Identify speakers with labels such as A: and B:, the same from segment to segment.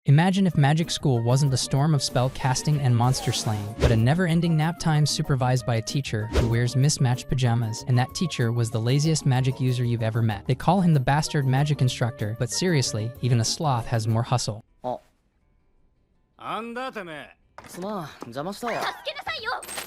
A: Imagine if magic school wasn't a storm of spell casting and monster slaying, but a never-ending nap time supervised by a teacher who wears mismatched pajamas, and that teacher was the laziest magic user you've ever met. They call him the bastard magic instructor, but seriously, even a sloth has more hustle.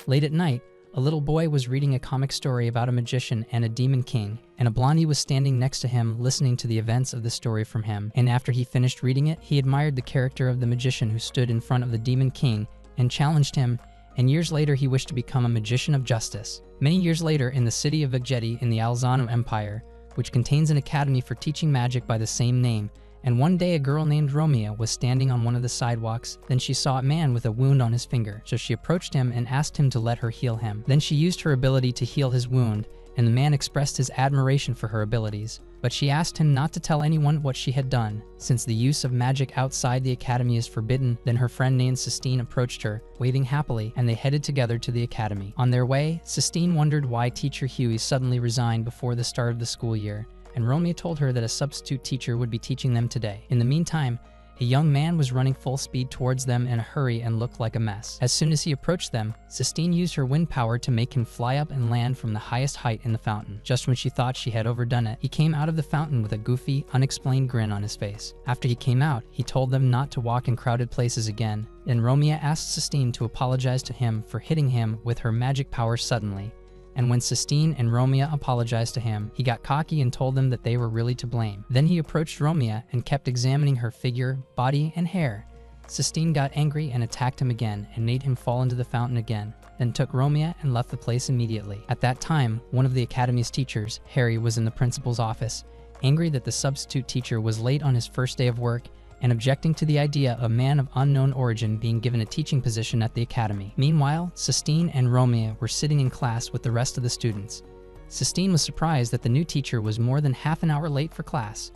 A: Late at night, a little boy was reading a comic story about a magician and a demon king, and a blondie was standing next to him listening to the events of the story from him. And after he finished reading it, he admired the character of the magician who stood in front of the demon king and challenged him, and years later he wished to become a magician of justice. Many years later, in the city of Vegeti in the Alzano Empire, which contains an academy for teaching magic by the same name, and one day a girl named Romeo was standing on one of the sidewalks. Then she saw a man with a wound on his finger, so she approached him and asked him to let her heal him. Then she used her ability to heal his wound, and the man expressed his admiration for her abilities. But she asked him not to tell anyone what she had done, since the use of magic outside the academy is forbidden. Then her friend named Sistine approached her, waving happily, and they headed together to the academy. On their way, Sistine wondered why teacher Huey suddenly resigned before the start of the school year, and Romeo told her that a substitute teacher would be teaching them today. In the meantime, a young man was running full speed towards them in a hurry and looked like a mess. As soon as he approached them, Sistine used her wind power to make him fly up and land from the highest height in the fountain. Just when she thought she had overdone it, he came out of the fountain with a goofy, unexplained grin on his face. After he came out, he told them not to walk in crowded places again. Then Romeo asked Sistine to apologize to him for hitting him with her magic power suddenly. And when Sistine and Romeo apologized to him, he got cocky and told them that they were really to blame. Then he approached Romeo and kept examining her figure, body, and hair. Sistine got angry and attacked him again and made him fall into the fountain again, then took Romeo and left the place immediately. At that time, one of the academy's teachers, Harry, was in the principal's office, angry that the substitute teacher was late on his first day of work and objecting to the idea of a man of unknown origin being given a teaching position at the academy. Meanwhile, Sistine and Romeo were sitting in class with the rest of the students. Sistine was surprised that the new teacher was more than half an hour late for class.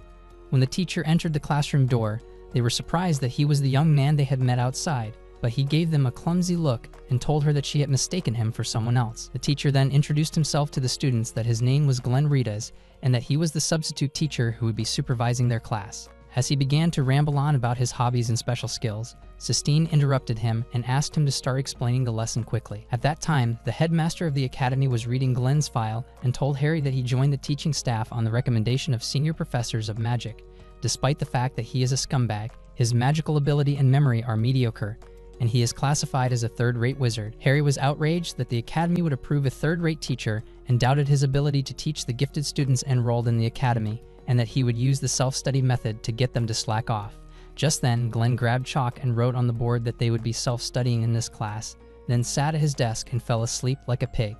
A: When the teacher entered the classroom door, they were surprised that he was the young man they had met outside, but he gave them a clumsy look and told her that she had mistaken him for someone else. The teacher then introduced himself to the students that his name was Glenn Ritas and that he was the substitute teacher who would be supervising their class. As he began to ramble on about his hobbies and special skills, Sistine interrupted him and asked him to start explaining the lesson quickly. At that time, the headmaster of the academy was reading Glenn's file and told Harry that he joined the teaching staff on the recommendation of senior professors of magic. Despite the fact that he is a scumbag, his magical ability and memory are mediocre, and he is classified as a third-rate wizard. Harry was outraged that the academy would approve a third-rate teacher and doubted his ability to teach the gifted students enrolled in the academy, and that he would use the self-study method to get them to slack off. Just then, Glenn grabbed chalk and wrote on the board that they would be self-studying in this class, then sat at his desk and fell asleep like a pig.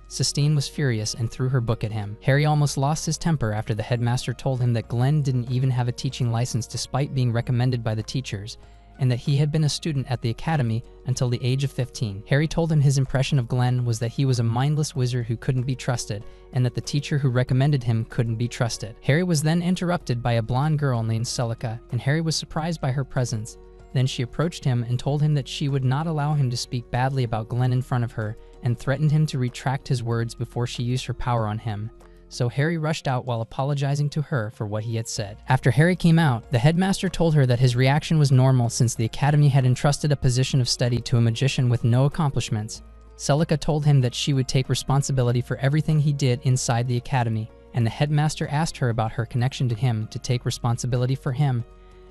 A: Sistine was furious and threw her book at him. Harry almost lost his temper after the headmaster told him that Glenn didn't even have a teaching license despite being recommended by the teachers, and that he had been a student at the academy until the age of 15. Harry told him his impression of Glenn was that he was a mindless wizard who couldn't be trusted, and that the teacher who recommended him couldn't be trusted. Harry was then interrupted by a blonde girl named Celica, and Harry was surprised by her presence. Then she approached him and told him that she would not allow him to speak badly about Glenn in front of her, and threatened him to retract his words before she used her power on him. So Harry rushed out while apologizing to her for what he had said. After Harry came out, the headmaster told her that his reaction was normal since the academy had entrusted a position of study to a magician with no accomplishments. Celica told him that she would take responsibility for everything he did inside the academy, and the headmaster asked her about her connection to him to take responsibility for him,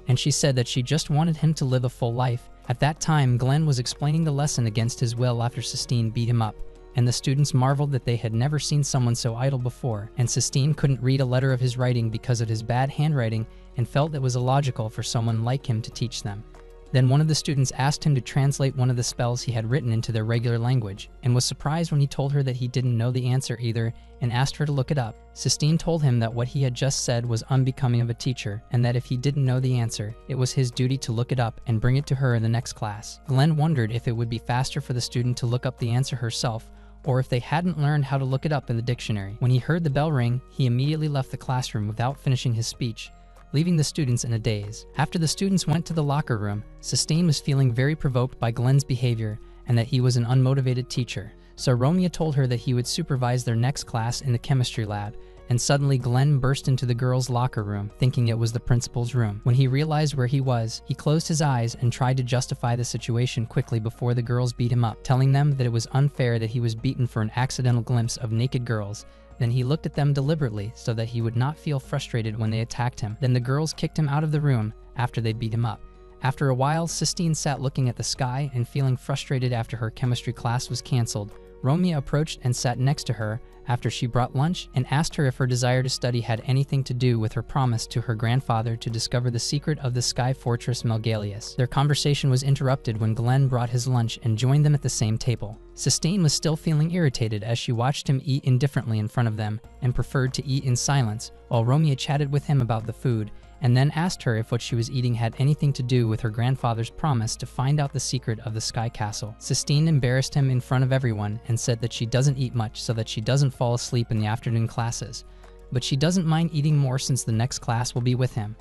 A: and she said that she just wanted him to live a full life. At that time, Glenn was explaining the lesson against his will after Sistine beat him up, and the students marveled that they had never seen someone so idle before, and Sistine couldn't read a letter of his writing because of his bad handwriting and felt it was illogical for someone like him to teach them. Then one of the students asked him to translate one of the spells he had written into their regular language, and was surprised when he told her that he didn't know the answer either and asked her to look it up. Sistine told him that what he had just said was unbecoming of a teacher, and that if he didn't know the answer, it was his duty to look it up and bring it to her in the next class. Glenn wondered if it would be faster for the student to look up the answer herself, or if they hadn't learned how to look it up in the dictionary. When he heard the bell ring, he immediately left the classroom without finishing his speech, leaving the students in a daze. After the students went to the locker room, Sistine was feeling very provoked by Glenn's behavior and that he was an unmotivated teacher. So Romeo told her that he would supervise their next class in the chemistry lab, and suddenly Glenn burst into the girls' locker room, thinking it was the principal's room. When he realized where he was, he closed his eyes and tried to justify the situation quickly before the girls beat him up, telling them that it was unfair that he was beaten for an accidental glimpse of naked girls. Then he looked at them deliberately so that he would not feel frustrated when they attacked him. Then the girls kicked him out of the room after they beat him up. After a while, Sistine sat looking at the sky and feeling frustrated after her chemistry class was canceled. Romeo approached and sat next to her after she brought lunch and asked her if her desire to study had anything to do with her promise to her grandfather to discover the secret of the Sky Fortress Melgalius. Their conversation was interrupted when Glenn brought his lunch and joined them at the same table. Sistine was still feeling irritated as she watched him eat indifferently in front of them and preferred to eat in silence, while Romeo chatted with him about the food and then asked her if what she was eating had anything to do with her grandfather's promise to find out the secret of the Sky Castle. Sistine embarrassed him in front of everyone and said that she doesn't eat much so that she doesn't fall asleep in the afternoon classes, but she doesn't mind eating more since the next class will be with him.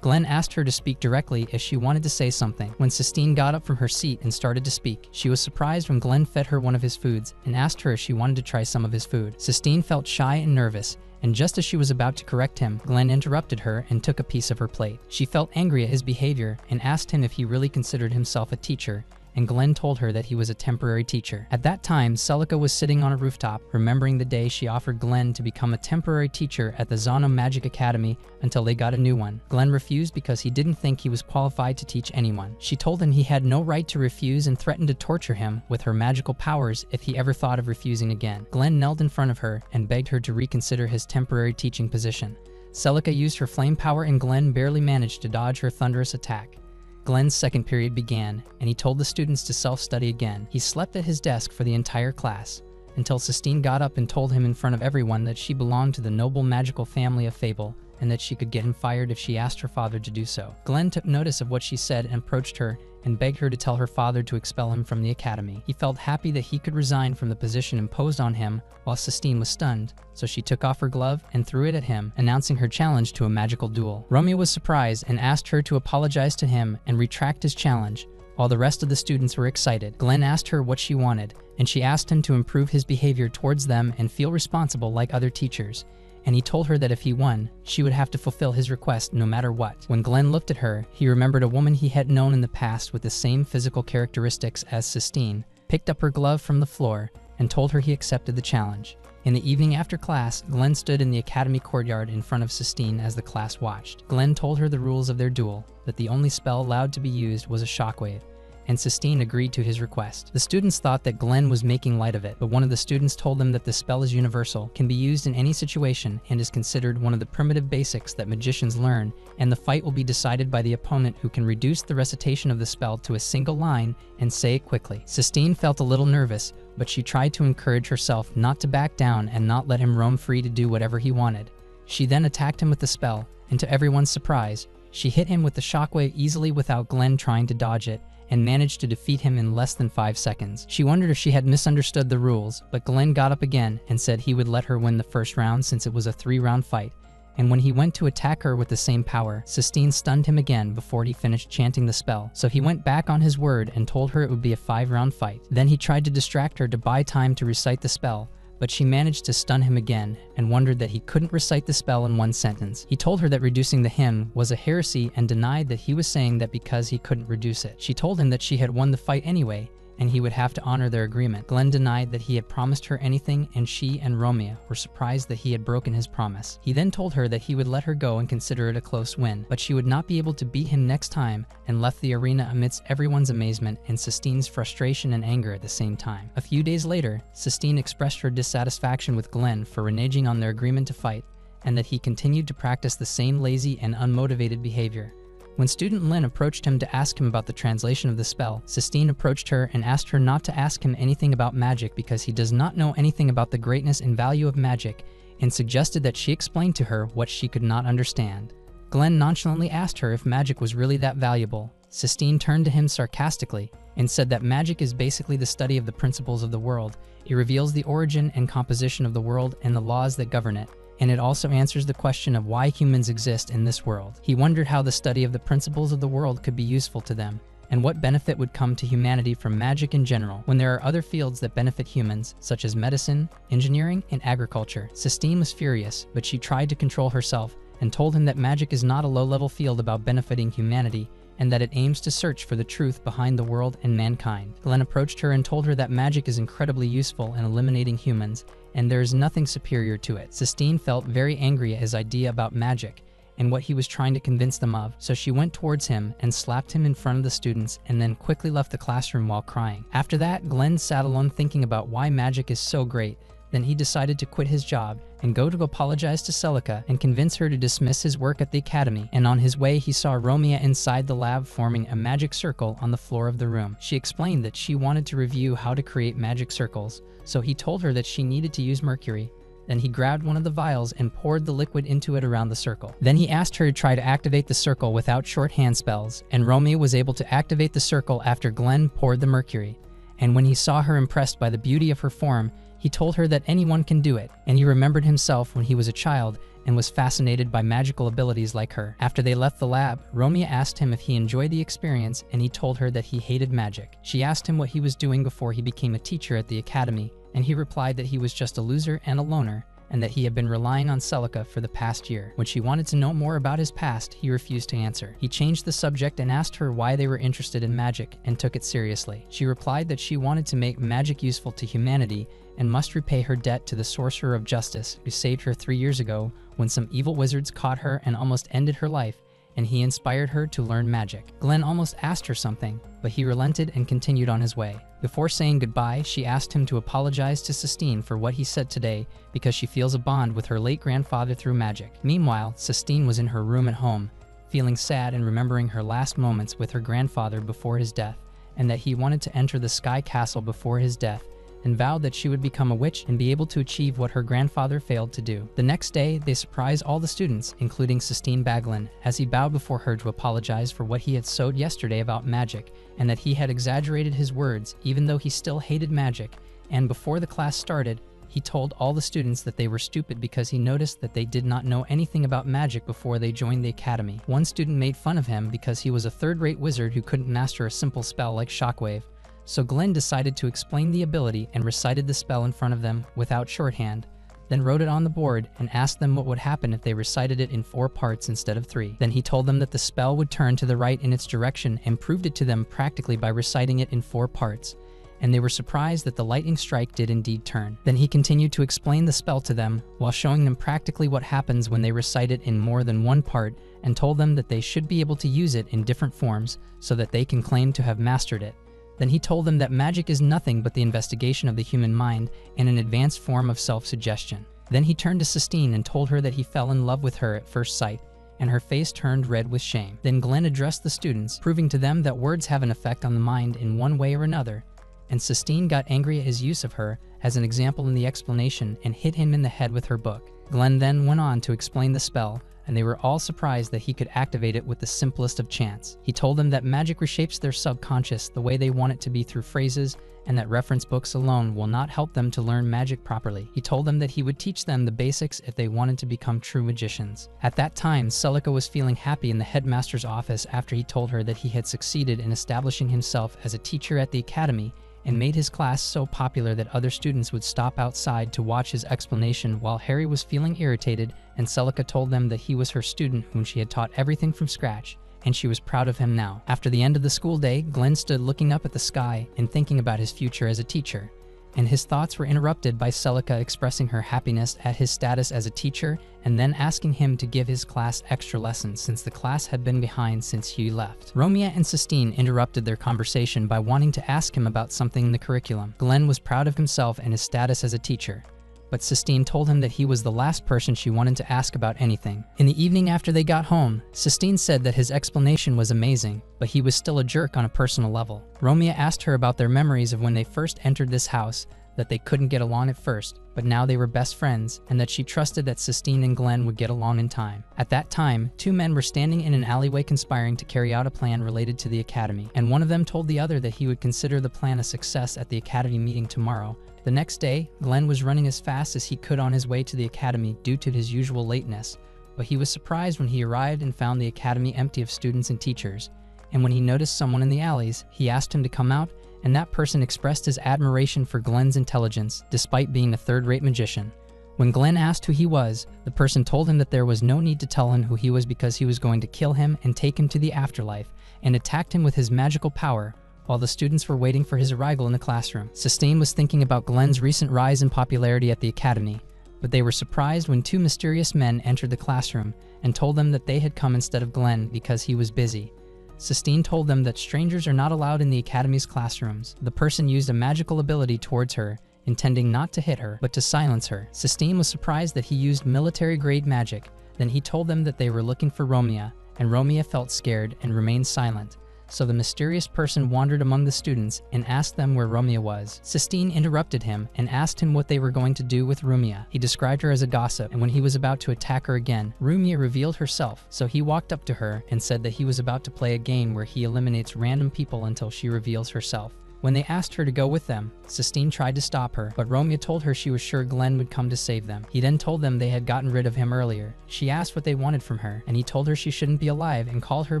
A: Glenn asked her to speak directly if she wanted to say something. When Sistine got up from her seat and started to speak, she was surprised when Glenn fed her one of his foods and asked her if she wanted to try some of his food. Sistine felt shy and nervous, and just as she was about to correct him, Glenn interrupted her and took a piece of her plate. She felt angry at his behavior and asked him if he really considered himself a teacher, and Glenn told her that he was a temporary teacher. At that time, Celica was sitting on a rooftop, remembering the day she offered Glenn to become a temporary teacher at the Zano Magic Academy until they got a new one. Glenn refused because he didn't think he was qualified to teach anyone. She told him he had no right to refuse and threatened to torture him with her magical powers if he ever thought of refusing again. Glenn knelt in front of her and begged her to reconsider his temporary teaching position. Celica used her flame power and Glenn barely managed to dodge her thunderous attack. Glenn's second period began, and he told the students to self-study again. He slept at his desk for the entire class, until Sistine got up and told him in front of everyone that she belonged to the noble magical family of Fable, and that she could get him fired if she asked her father to do so. Glenn took notice of what she said and approached her and begged her to tell her father to expel him from the academy. He felt happy that he could resign from the position imposed on him while Sistine was stunned, so she took off her glove and threw it at him, announcing her challenge to a magical duel. Romeo was surprised and asked her to apologize to him and retract his challenge, while the rest of the students were excited. Glenn asked her what she wanted, and she asked him to improve his behavior towards them and feel responsible like other teachers. And he told her that if he won, she would have to fulfill his request no matter what. When Glenn looked at her, he remembered a woman he had known in the past with the same physical characteristics as Sistine, picked up her glove from the floor, and told her he accepted the challenge. In the evening after class, Glenn stood in the academy courtyard in front of Sistine as the class watched. Glenn told her the rules of their duel, that the only spell allowed to be used was a shockwave, and Sistine agreed to his request. The students thought that Glenn was making light of it, but one of the students told them that the spell is universal, can be used in any situation, and is considered one of the primitive basics that magicians learn, and the fight will be decided by the opponent who can reduce the recitation of the spell to a single line and say it quickly. Sistine felt a little nervous, but she tried to encourage herself not to back down and not let him roam free to do whatever he wanted. She then attacked him with the spell, and to everyone's surprise, she hit him with the shockwave easily without Glenn trying to dodge it, and managed to defeat him in less than 5 seconds. She wondered if she had misunderstood the rules, but Glenn got up again and said he would let her win the first round since it was a 3-round fight, and when he went to attack her with the same power, Sistine stunned him again before he finished chanting the spell, so he went back on his word and told her it would be a 5-round fight. Then he tried to distract her to buy time to recite the spell, but she managed to stun him again and wondered that he couldn't recite the spell in 1 sentence. He told her that reducing the hymn was a heresy and denied that he was saying that because he couldn't reduce it. She told him that she had won the fight anyway, and he would have to honor their agreement. Glenn denied that he had promised her anything, and she and Romeo were surprised that he had broken his promise. He then told her that he would let her go and consider it a close win, but she would not be able to beat him next time, and left the arena amidst everyone's amazement and Sistine's frustration and anger at the same time. A few days later, Sistine expressed her dissatisfaction with Glenn for reneging on their agreement to fight, and that he continued to practice the same lazy and unmotivated behavior. When student Lin approached him to ask him about the translation of the spell, Sistine approached her and asked her not to ask him anything about magic because he does not know anything about the greatness and value of magic, and suggested that she explain to her what she could not understand. Glenn nonchalantly asked her if magic was really that valuable. Sistine turned to him sarcastically and said that magic is basically the study of the principles of the world. It reveals the origin and composition of the world and the laws that govern it, and it also answers the question of why humans exist in this world. He wondered how the study of the principles of the world could be useful to them, and what benefit would come to humanity from magic in general when there are other fields that benefit humans, such as medicine, engineering, and agriculture. Sistine was furious, but she tried to control herself and told him that magic is not a low-level field about benefiting humanity, and that it aims to search for the truth behind the world and mankind. Glenn approached her and told her that magic is incredibly useful in eliminating humans, and there is nothing superior to it. Sistine felt very angry at his idea about magic and what he was trying to convince them of, so she went towards him and slapped him in front of the students and then quickly left the classroom while crying. After that, Glenn sat alone thinking about why magic is so great. Then he decided to quit his job and go to apologize to Celica and convince her to dismiss his work at the academy. And on his way, he saw Romea inside the lab forming a magic circle on the floor of the room. She explained that she wanted to review how to create magic circles, so he told her that she needed to use mercury. Then he grabbed one of the vials and poured the liquid into it around the circle. Then he asked her to try to activate the circle without shorthand spells, and Romea was able to activate the circle after Glenn poured the mercury. And when he saw her impressed by the beauty of her form, he told her that anyone can do it, and he remembered himself when he was a child and was fascinated by magical abilities like her. After they left the lab, Romea asked him if he enjoyed the experience, and he told her that he hated magic. She asked him what he was doing before he became a teacher at the academy, and he replied that he was just a loser and a loner, and that he had been relying on Celica for the past year. When she wanted to know more about his past, he refused to answer. He changed the subject and asked her why they were interested in magic and took it seriously. She replied that she wanted to make magic useful to humanity and must repay her debt to the Sorcerer of Justice, who saved her 3 years ago when some evil wizards caught her and almost ended her life, and he inspired her to learn magic. Glenn almost asked her something, but he relented and continued on his way. Before saying goodbye, she asked him to apologize to Sistine for what he said today because she feels a bond with her late grandfather through magic. Meanwhile, Sistine was in her room at home, feeling sad and remembering her last moments with her grandfather before his death, and that he wanted to enter the Sky Castle before his death, and vowed that she would become a witch and be able to achieve what her grandfather failed to do. The next day, they surprised all the students, including Sistine Baglin, as he bowed before her to apologize for what he had sowed yesterday about magic, and that he had exaggerated his words even though he still hated magic. And before the class started, he told all the students that they were stupid because he noticed that they did not know anything about magic before they joined the academy. One student made fun of him because he was a third-rate wizard who couldn't master a simple spell like Shockwave. So Glenn decided to explain the ability and recited the spell in front of them without shorthand, then wrote it on the board and asked them what would happen if they recited it in 4 parts instead of 3. Then he told them that the spell would turn to the right in its direction and proved it to them practically by reciting it in 4 parts, and they were surprised that the lightning strike did indeed turn. Then he continued to explain the spell to them while showing them practically what happens when they recite it in more than 1 part, and told them that they should be able to use it in different forms so that they can claim to have mastered it. Then he told them that magic is nothing but the investigation of the human mind and an advanced form of self-suggestion. Then he turned to Sistine and told her that he fell in love with her at first sight, and her face turned red with shame. Then Glenn addressed the students, proving to them that words have an effect on the mind in one way or another, and Sistine got angry at his use of her as an example in the explanation and hit him in the head with her book. Glenn then went on to explain the spell, and they were all surprised that he could activate it with the simplest of chants. He told them that magic reshapes their subconscious the way they want it to be through phrases, and that reference books alone will not help them to learn magic properly. He told them that he would teach them the basics if they wanted to become true magicians. At that time, Celica was feeling happy in the headmaster's office after he told her that he had succeeded in establishing himself as a teacher at the academy and made his class so popular that other students would stop outside to watch his explanation while Harry was feeling irritated, and Celica told them that he was her student whom she had taught everything from scratch, and she was proud of him now. After the end of the school day, Glenn stood looking up at the sky and thinking about his future as a teacher, and his thoughts were interrupted by Celica expressing her happiness at his status as a teacher and then asking him to give his class extra lessons since the class had been behind since he left. Romea and Sistine interrupted their conversation by wanting to ask him about something in the curriculum. Glenn was proud of himself and his status as a teacher, but Sistine told him that he was the last person she wanted to ask about anything. In the evening after they got home, Sistine said that his explanation was amazing, but he was still a jerk on a personal level. Romea asked her about their memories of when they first entered this house, that they couldn't get along at first, but now they were best friends, and that she trusted that Sistine and Glenn would get along in time. At that time, 2 men were standing in an alleyway conspiring to carry out a plan related to the academy, and one of them told the other that he would consider the plan a success at the academy meeting tomorrow. The next day, Glenn was running as fast as he could on his way to the academy due to his usual lateness, but he was surprised when he arrived and found the academy empty of students and teachers, and when he noticed someone in the alleys, he asked him to come out, and that person expressed his admiration for Glenn's intelligence, despite being a third-rate magician. When Glenn asked who he was, the person told him that there was no need to tell him who he was because he was going to kill him and take him to the afterlife, and attacked him with his magical power, while the students were waiting for his arrival in the classroom. Sistine was thinking about Glenn's recent rise in popularity at the academy, but they were surprised when two mysterious men entered the classroom and told them that they had come instead of Glenn because he was busy. Sistine told them that strangers are not allowed in the academy's classrooms. The person used a magical ability towards her, intending not to hit her, but to silence her. Sistine was surprised that he used military-grade magic. Then he told them that they were looking for Romea, and Romea felt scared and remained silent. So the mysterious person wandered among the students and asked them where Romea was. Sistine interrupted him and asked him what they were going to do with Romea. He described her as a gossip, and when he was about to attack her again, Romea revealed herself. So he walked up to her and said that he was about to play a game where he eliminates random people until she reveals herself. When they asked her to go with them, Sistine tried to stop her, but Romea told her she was sure Glenn would come to save them. He then told them they had gotten rid of him earlier. She asked what they wanted from her, and he told her she shouldn't be alive and called her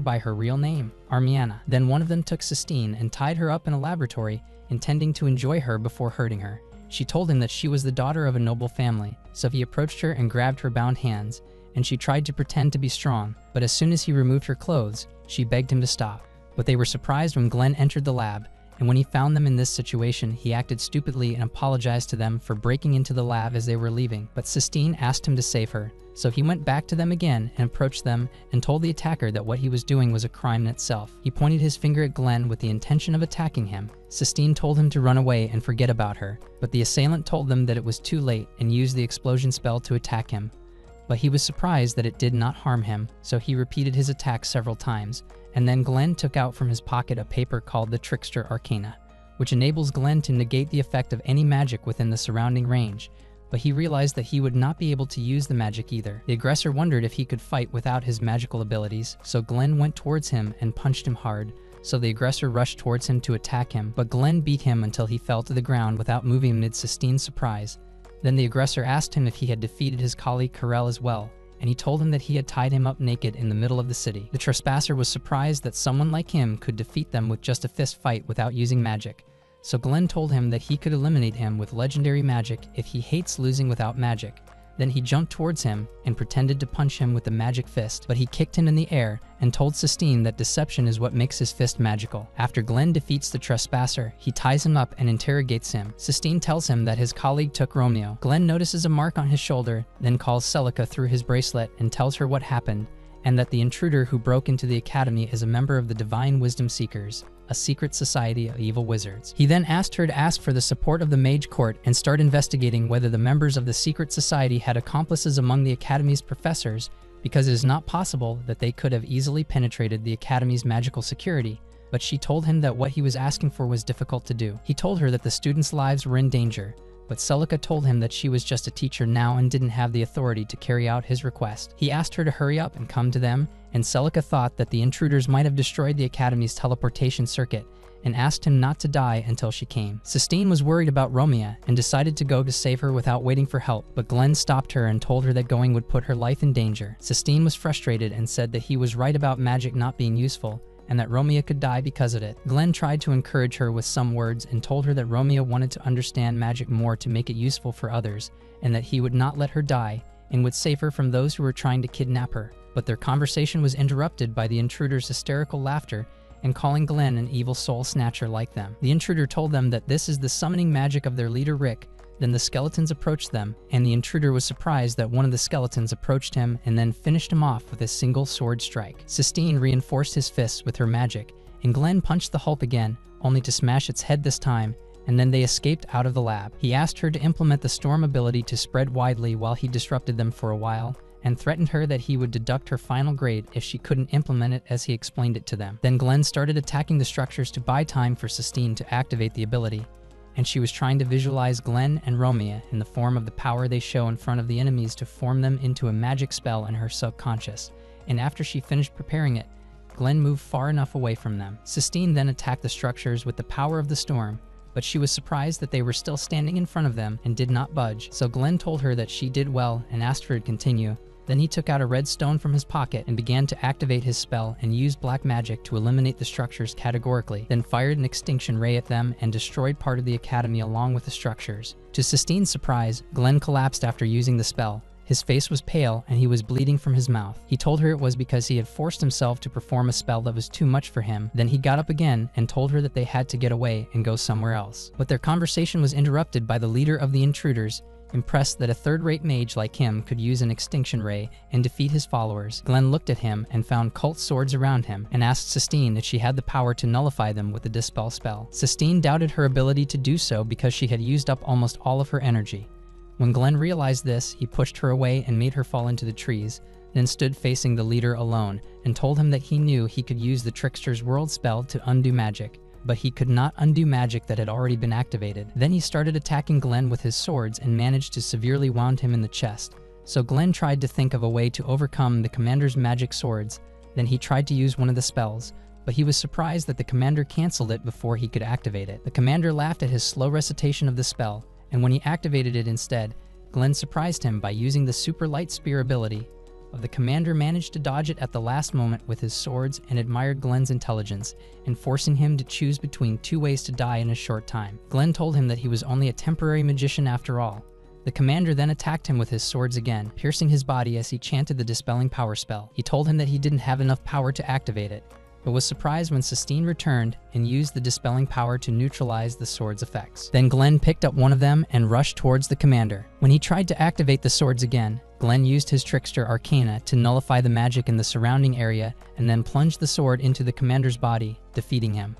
A: by her real name, Armiana. Then one of them took Sistine and tied her up in a laboratory, intending to enjoy her before hurting her. She told him that she was the daughter of a noble family, so he approached her and grabbed her bound hands, and she tried to pretend to be strong, but as soon as he removed her clothes, she begged him to stop. But they were surprised when Glenn entered the lab, and when he found them in this situation, he acted stupidly and apologized to them for breaking into the lab as they were leaving. But Sistine asked him to save her, so he went back to them again and approached them and told the attacker that what he was doing was a crime in itself. He pointed his finger at Glenn with the intention of attacking him. Sistine told him to run away and forget about her, but the assailant told them that it was too late and used the explosion spell to attack him. But he was surprised that it did not harm him, so he repeated his attack several times. And then Glenn took out from his pocket a paper called the Trickster Arcana, which enables Glenn to negate the effect of any magic within the surrounding range, but he realized that he would not be able to use the magic either. The aggressor wondered if he could fight without his magical abilities, so Glenn went towards him and punched him hard, so the aggressor rushed towards him to attack him, but Glenn beat him until he fell to the ground without moving amid Sistine's surprise. Then the aggressor asked him if he had defeated his colleague Karel as well, and he told him that he had tied him up naked in the middle of the city. The trespasser was surprised that someone like him could defeat them with just a fist fight without using magic. So Glenn told him that he could eliminate him with legendary magic if he hates losing without magic. Then he jumped towards him and pretended to punch him with the magic fist, but he kicked him in the air and told Sistine that deception is what makes his fist magical. After Glenn defeats the trespasser, he ties him up and interrogates him. Sistine tells him that his colleague took Romeo. Glenn notices a mark on his shoulder, then calls Celica through his bracelet and tells her what happened, and that the intruder who broke into the academy is a member of the Divine Wisdom Seekers, a secret society of evil wizards. He then asked her to ask for the support of the Mage Court and start investigating whether the members of the secret society had accomplices among the academy's professors, because it is not possible that they could have easily penetrated the academy's magical security. But she told him that what he was asking for was difficult to do. He told her that the students' lives were in danger, but Celica told him that she was just a teacher now and didn't have the authority to carry out his request. He asked her to hurry up and come to them, and Celica thought that the intruders might have destroyed the academy's teleportation circuit, and asked him not to die until she came. Sistine was worried about Romea and decided to go to save her without waiting for help, but Glenn stopped her and told her that going would put her life in danger. Sistine was frustrated and said that he was right about magic not being useful, and that Romea could die because of it. Glenn tried to encourage her with some words and told her that Romea wanted to understand magic more to make it useful for others, and that he would not let her die, and would save her from those who were trying to kidnap her. But their conversation was interrupted by the intruder's hysterical laughter and calling Glenn an evil soul snatcher like them. The intruder told them that this is the summoning magic of their leader Rick. Then the skeletons approached them, and the intruder was surprised that one of the skeletons approached him and then finished him off with a single sword strike. Sistine reinforced his fists with her magic, and Glenn punched the Hulk again, only to smash its head this time, and then they escaped out of the lab. He asked her to implement the storm ability to spread widely while he disrupted them for a while, and threatened her that he would deduct her final grade if she couldn't implement it as he explained it to them. Then Glenn started attacking the structures to buy time for Sistine to activate the ability, and she was trying to visualize Glenn and Romea in the form of the power they show in front of the enemies to form them into a magic spell in her subconscious, and after she finished preparing it, Glenn moved far enough away from them. Sistine then attacked the structures with the power of the storm, but she was surprised that they were still standing in front of them and did not budge, so Glenn told her that she did well and asked her to continue, Then he took out a red stone from his pocket and began to activate his spell and used black magic to eliminate the structures categorically, then fired an extinction ray at them and destroyed part of the academy along with the structures. To Sistine's surprise, Glenn collapsed after using the spell. His face was pale and he was bleeding from his mouth. He told her it was because he had forced himself to perform a spell that was too much for him. Then he got up again and told her that they had to get away and go somewhere else. But their conversation was interrupted by the leader of the intruders. Impressed that a third-rate mage like him could use an extinction ray and defeat his followers, Glenn looked at him and found cult swords around him and asked Sistine if she had the power to nullify them with the dispel spell. Sistine doubted her ability to do so because she had used up almost all of her energy. When Glenn realized this, he pushed her away and made her fall into the trees, then stood facing the leader alone and told him that he knew he could use the Trickster's World spell to undo magic, but he could not undo magic that had already been activated. Then he started attacking Glenn with his swords and managed to severely wound him in the chest. So Glenn tried to think of a way to overcome the commander's magic swords. Then he tried to use one of the spells, but he was surprised that the commander canceled it before he could activate it. The commander laughed at his slow recitation of the spell, and when he activated it instead, Glenn surprised him by using the super light spear ability. But the commander managed to dodge it at the last moment with his swords and admired Glenn's intelligence, and forcing him to choose between two ways to die in a short time. Glenn told him that he was only a temporary magician after all. The commander then attacked him with his swords again, piercing his body as he chanted the dispelling power spell. He told him that he didn't have enough power to activate it, but was surprised when Sistine returned and used the dispelling power to neutralize the sword's effects. Then Glenn picked up one of them and rushed towards the commander. When he tried to activate the swords again, Glenn used his Trickster Arcana to nullify the magic in the surrounding area and then plunged the sword into the commander's body, defeating him.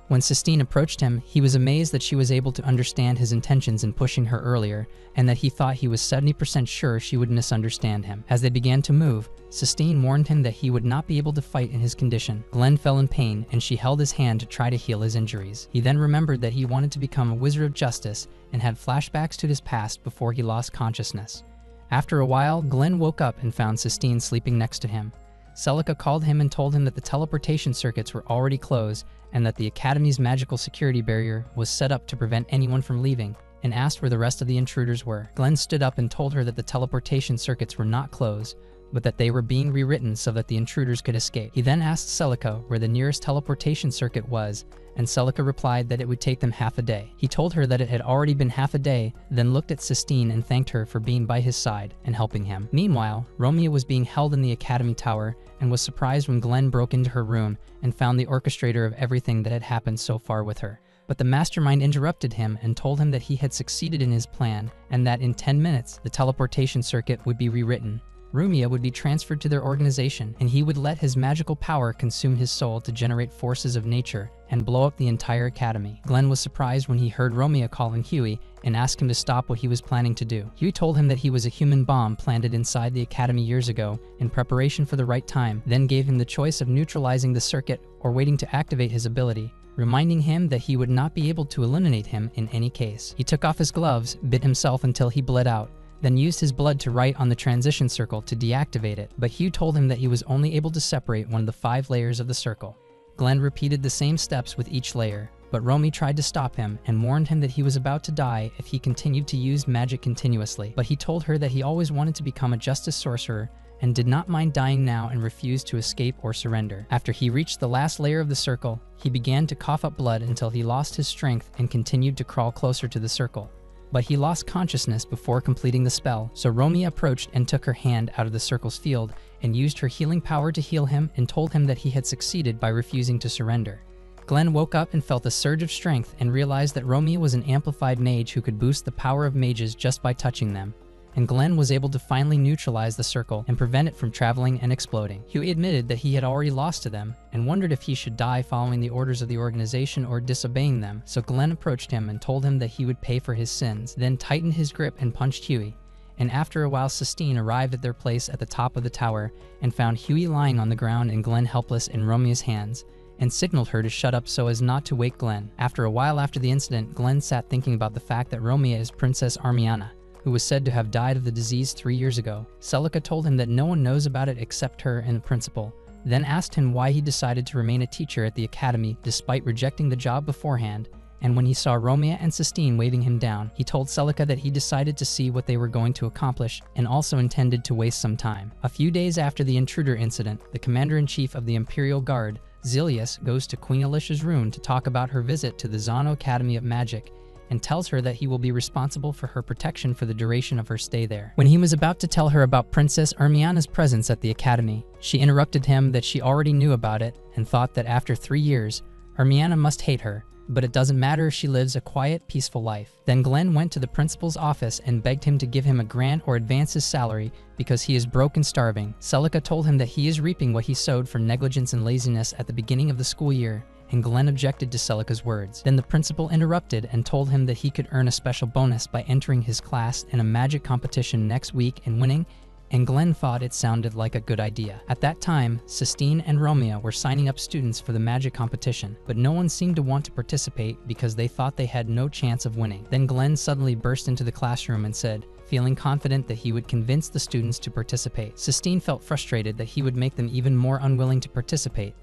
A: When Sistine approached him, he was amazed that she was able to understand his intentions in pushing her earlier, and that he thought he was 70% sure she would misunderstand him. As they began to move, Sistine warned him that he would not be able to fight in his condition. Glenn fell in pain, and she held his hand to try to heal his injuries. He then remembered that he wanted to become a wizard of justice and had flashbacks to his past before he lost consciousness. After a while, Glenn woke up and found Sistine sleeping next to him. Celica called him and told him that the teleportation circuits were already closed and that the Academy's magical security barrier was set up to prevent anyone from leaving, and asked where the rest of the intruders were. Glenn stood up and told her that the teleportation circuits were not closed, but that they were being rewritten so that the intruders could escape. He then asked Celica where the nearest teleportation circuit was, and Celica replied that it would take them half a day. He told her that it had already been half a day, then looked at Sistine and thanked her for being by his side and helping him. Meanwhile, Romeo was being held in the Academy Tower and was surprised when Glenn broke into her room and found the orchestrator of everything that had happened so far with her. But the mastermind interrupted him and told him that he had succeeded in his plan and that in 10 minutes, the teleportation circuit would be rewritten. Rumia would be transferred to their organization, and he would let his magical power consume his soul to generate forces of nature and blow up the entire academy. Glenn was surprised when he heard Romia calling Huey and asked him to stop what he was planning to do. Huey told him that he was a human bomb planted inside the academy years ago in preparation for the right time, then gave him the choice of neutralizing the circuit or waiting to activate his ability, reminding him that he would not be able to eliminate him in any case. He took off his gloves, bit himself until he bled out, then used his blood to write on the transition circle to deactivate it, but Hugh told him that he was only able to separate one of the 5 layers of the circle. Glenn repeated the same steps with each layer, but Romy tried to stop him and warned him that he was about to die if he continued to use magic continuously, but he told her that he always wanted to become a justice sorcerer and did not mind dying now and refused to escape or surrender. After he reached the last layer of the circle, he began to cough up blood until he lost his strength and continued to crawl closer to the circle. But he lost consciousness before completing the spell, so Romy approached and took her hand out of the circle's field and used her healing power to heal him and told him that he had succeeded by refusing to surrender. Glenn woke up and felt a surge of strength and realized that Romy was an amplified mage who could boost the power of mages just by touching them, and Glenn was able to finally neutralize the circle and prevent it from traveling and exploding. Huey admitted that he had already lost to them and wondered if he should die following the orders of the organization or disobeying them, so Glenn approached him and told him that he would pay for his sins, then tightened his grip and punched Huey. And after a while, Sistine arrived at their place at the top of the tower and found Huey lying on the ground and Glenn helpless in Romeo's hands, and signaled her to shut up so as not to wake Glenn. After a while after the incident, Glenn sat thinking about the fact that Romeo is Princess Armiana, who was said to have died of the disease 3 years ago. Celica told him that no one knows about it except her and the principal, then asked him why he decided to remain a teacher at the academy despite rejecting the job beforehand, and when he saw Romeo and Sistine waving him down, he told Celica that he decided to see what they were going to accomplish and also intended to waste some time. A few days after the intruder incident, the commander-in-chief of the Imperial Guard, Zilius, goes to Queen Alicia's room to talk about her visit to the Zano Academy of Magic and tells her that he will be responsible for her protection for the duration of her stay there. When he was about to tell her about Princess Armiana's presence at the academy, she interrupted him that she already knew about it and thought that after 3 years, Armiana must hate her, but it doesn't matter if she lives a quiet, peaceful life. Then Glenn went to the principal's office and begged him to give him a grant or advance his salary because he is broke and starving. Celica told him that he is reaping what he sowed for negligence and laziness at the beginning of the school year, and Glenn objected to Celica's words. Then the principal interrupted and told him that he could earn a special bonus by entering his class in a magic competition next week and winning, and Glenn thought it sounded like a good idea. At that time, Sistine and Romeo were signing up students for the magic competition, but no one seemed to want to participate because they thought they had no chance of winning. Then Glenn suddenly burst into the classroom and said, feeling confident that he would convince the students to participate. Sistine felt frustrated that he would make them even more unwilling to participate.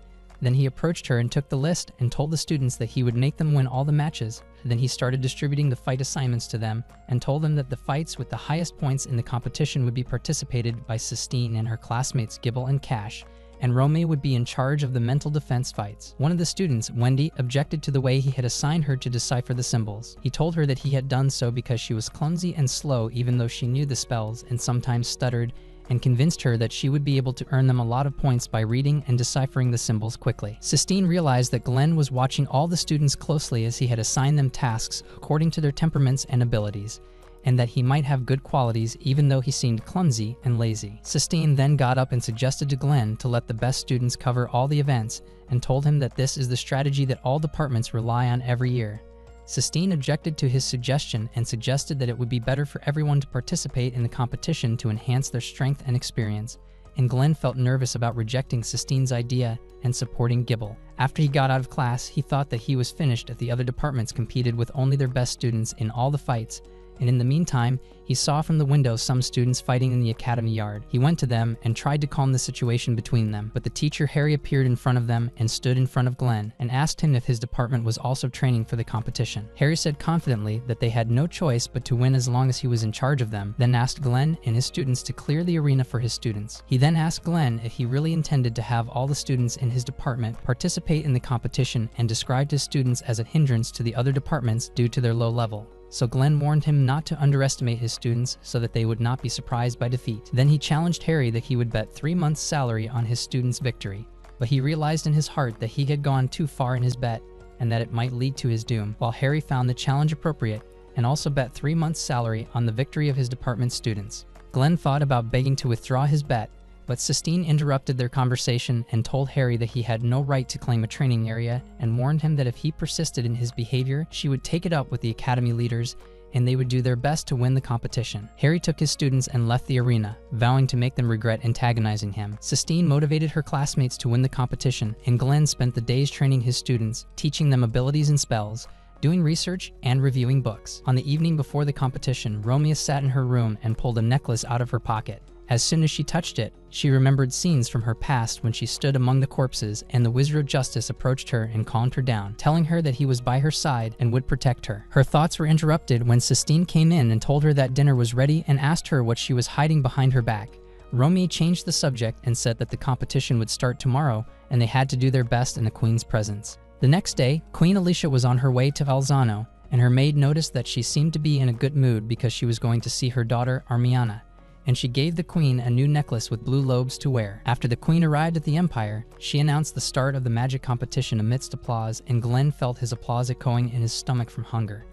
A: Then he approached her and took the list and told the students that he would make them win all the matches. Then he started distributing the fight assignments to them and told them that the fights with the highest points in the competition would be participated by Sistine and her classmates Gibble and Cash, and Romeo would be in charge of the mental defense fights. One of the students, Wendy, objected to the way he had assigned her to decipher the symbols. He told her that he had done so because she was clumsy and slow even though she knew the spells and sometimes stuttered, and convinced her that she would be able to earn them a lot of points by reading and deciphering the symbols quickly. Sistine realized that Glenn was watching all the students closely as he had assigned them tasks according to their temperaments and abilities, and that he might have good qualities even though he seemed clumsy and lazy. Sistine then got up and suggested to Glenn to let the best students cover all the events and told him that this is the strategy that all departments rely on every year. Sistine objected to his suggestion and suggested that it would be better for everyone to participate in the competition to enhance their strength and experience, and Glenn felt nervous about rejecting Sistine's idea and supporting Gibble. After he got out of class, he thought that he was finished if the other departments competed with only their best students in all the fights, and in the meantime, he saw from the window some students fighting in the academy yard. He went to them and tried to calm the situation between them, but the teacher Harry appeared in front of them and stood in front of Glenn and asked him if his department was also training for the competition. Harry said confidently that they had no choice but to win as long as he was in charge of them, then asked Glenn and his students to clear the arena for his students. He then asked Glenn if he really intended to have all the students in his department participate in the competition and described his students as a hindrance to the other departments due to their low level. So Glenn warned him not to underestimate his students so that they would not be surprised by defeat. Then he challenged Harry that he would bet 3 months' salary on his students' victory, but he realized in his heart that he had gone too far in his bet and that it might lead to his doom. While Harry found the challenge appropriate and also bet 3 months' salary on the victory of his department's students. Glenn thought about begging to withdraw his bet, but Sistine interrupted their conversation and told Harry that he had no right to claim a training area and warned him that if he persisted in his behavior, she would take it up with the academy leaders and they would do their best to win the competition. Harry took his students and left the arena, vowing to make them regret antagonizing him. Sistine motivated her classmates to win the competition, and Glenn spent the days training his students, teaching them abilities and spells, doing research, and reviewing books. On the evening before the competition, Romeo sat in her room and pulled a necklace out of her pocket. As soon as she touched it, she remembered scenes from her past when she stood among the corpses and the Wizard of Justice approached her and calmed her down, telling her that he was by her side and would protect her. Her thoughts were interrupted when Sistine came in and told her that dinner was ready and asked her what she was hiding behind her back. Romeo changed the subject and said that the competition would start tomorrow and they had to do their best in the Queen's presence. The next day, Queen Alicia was on her way to Alzano, and her maid noticed that she seemed to be in a good mood because she was going to see her daughter Armiana, and she gave the Queen a new necklace with blue lobes to wear. After the Queen arrived at the Empire, she announced the start of the magic competition amidst applause, and Glenn felt his applause echoing in his stomach from hunger.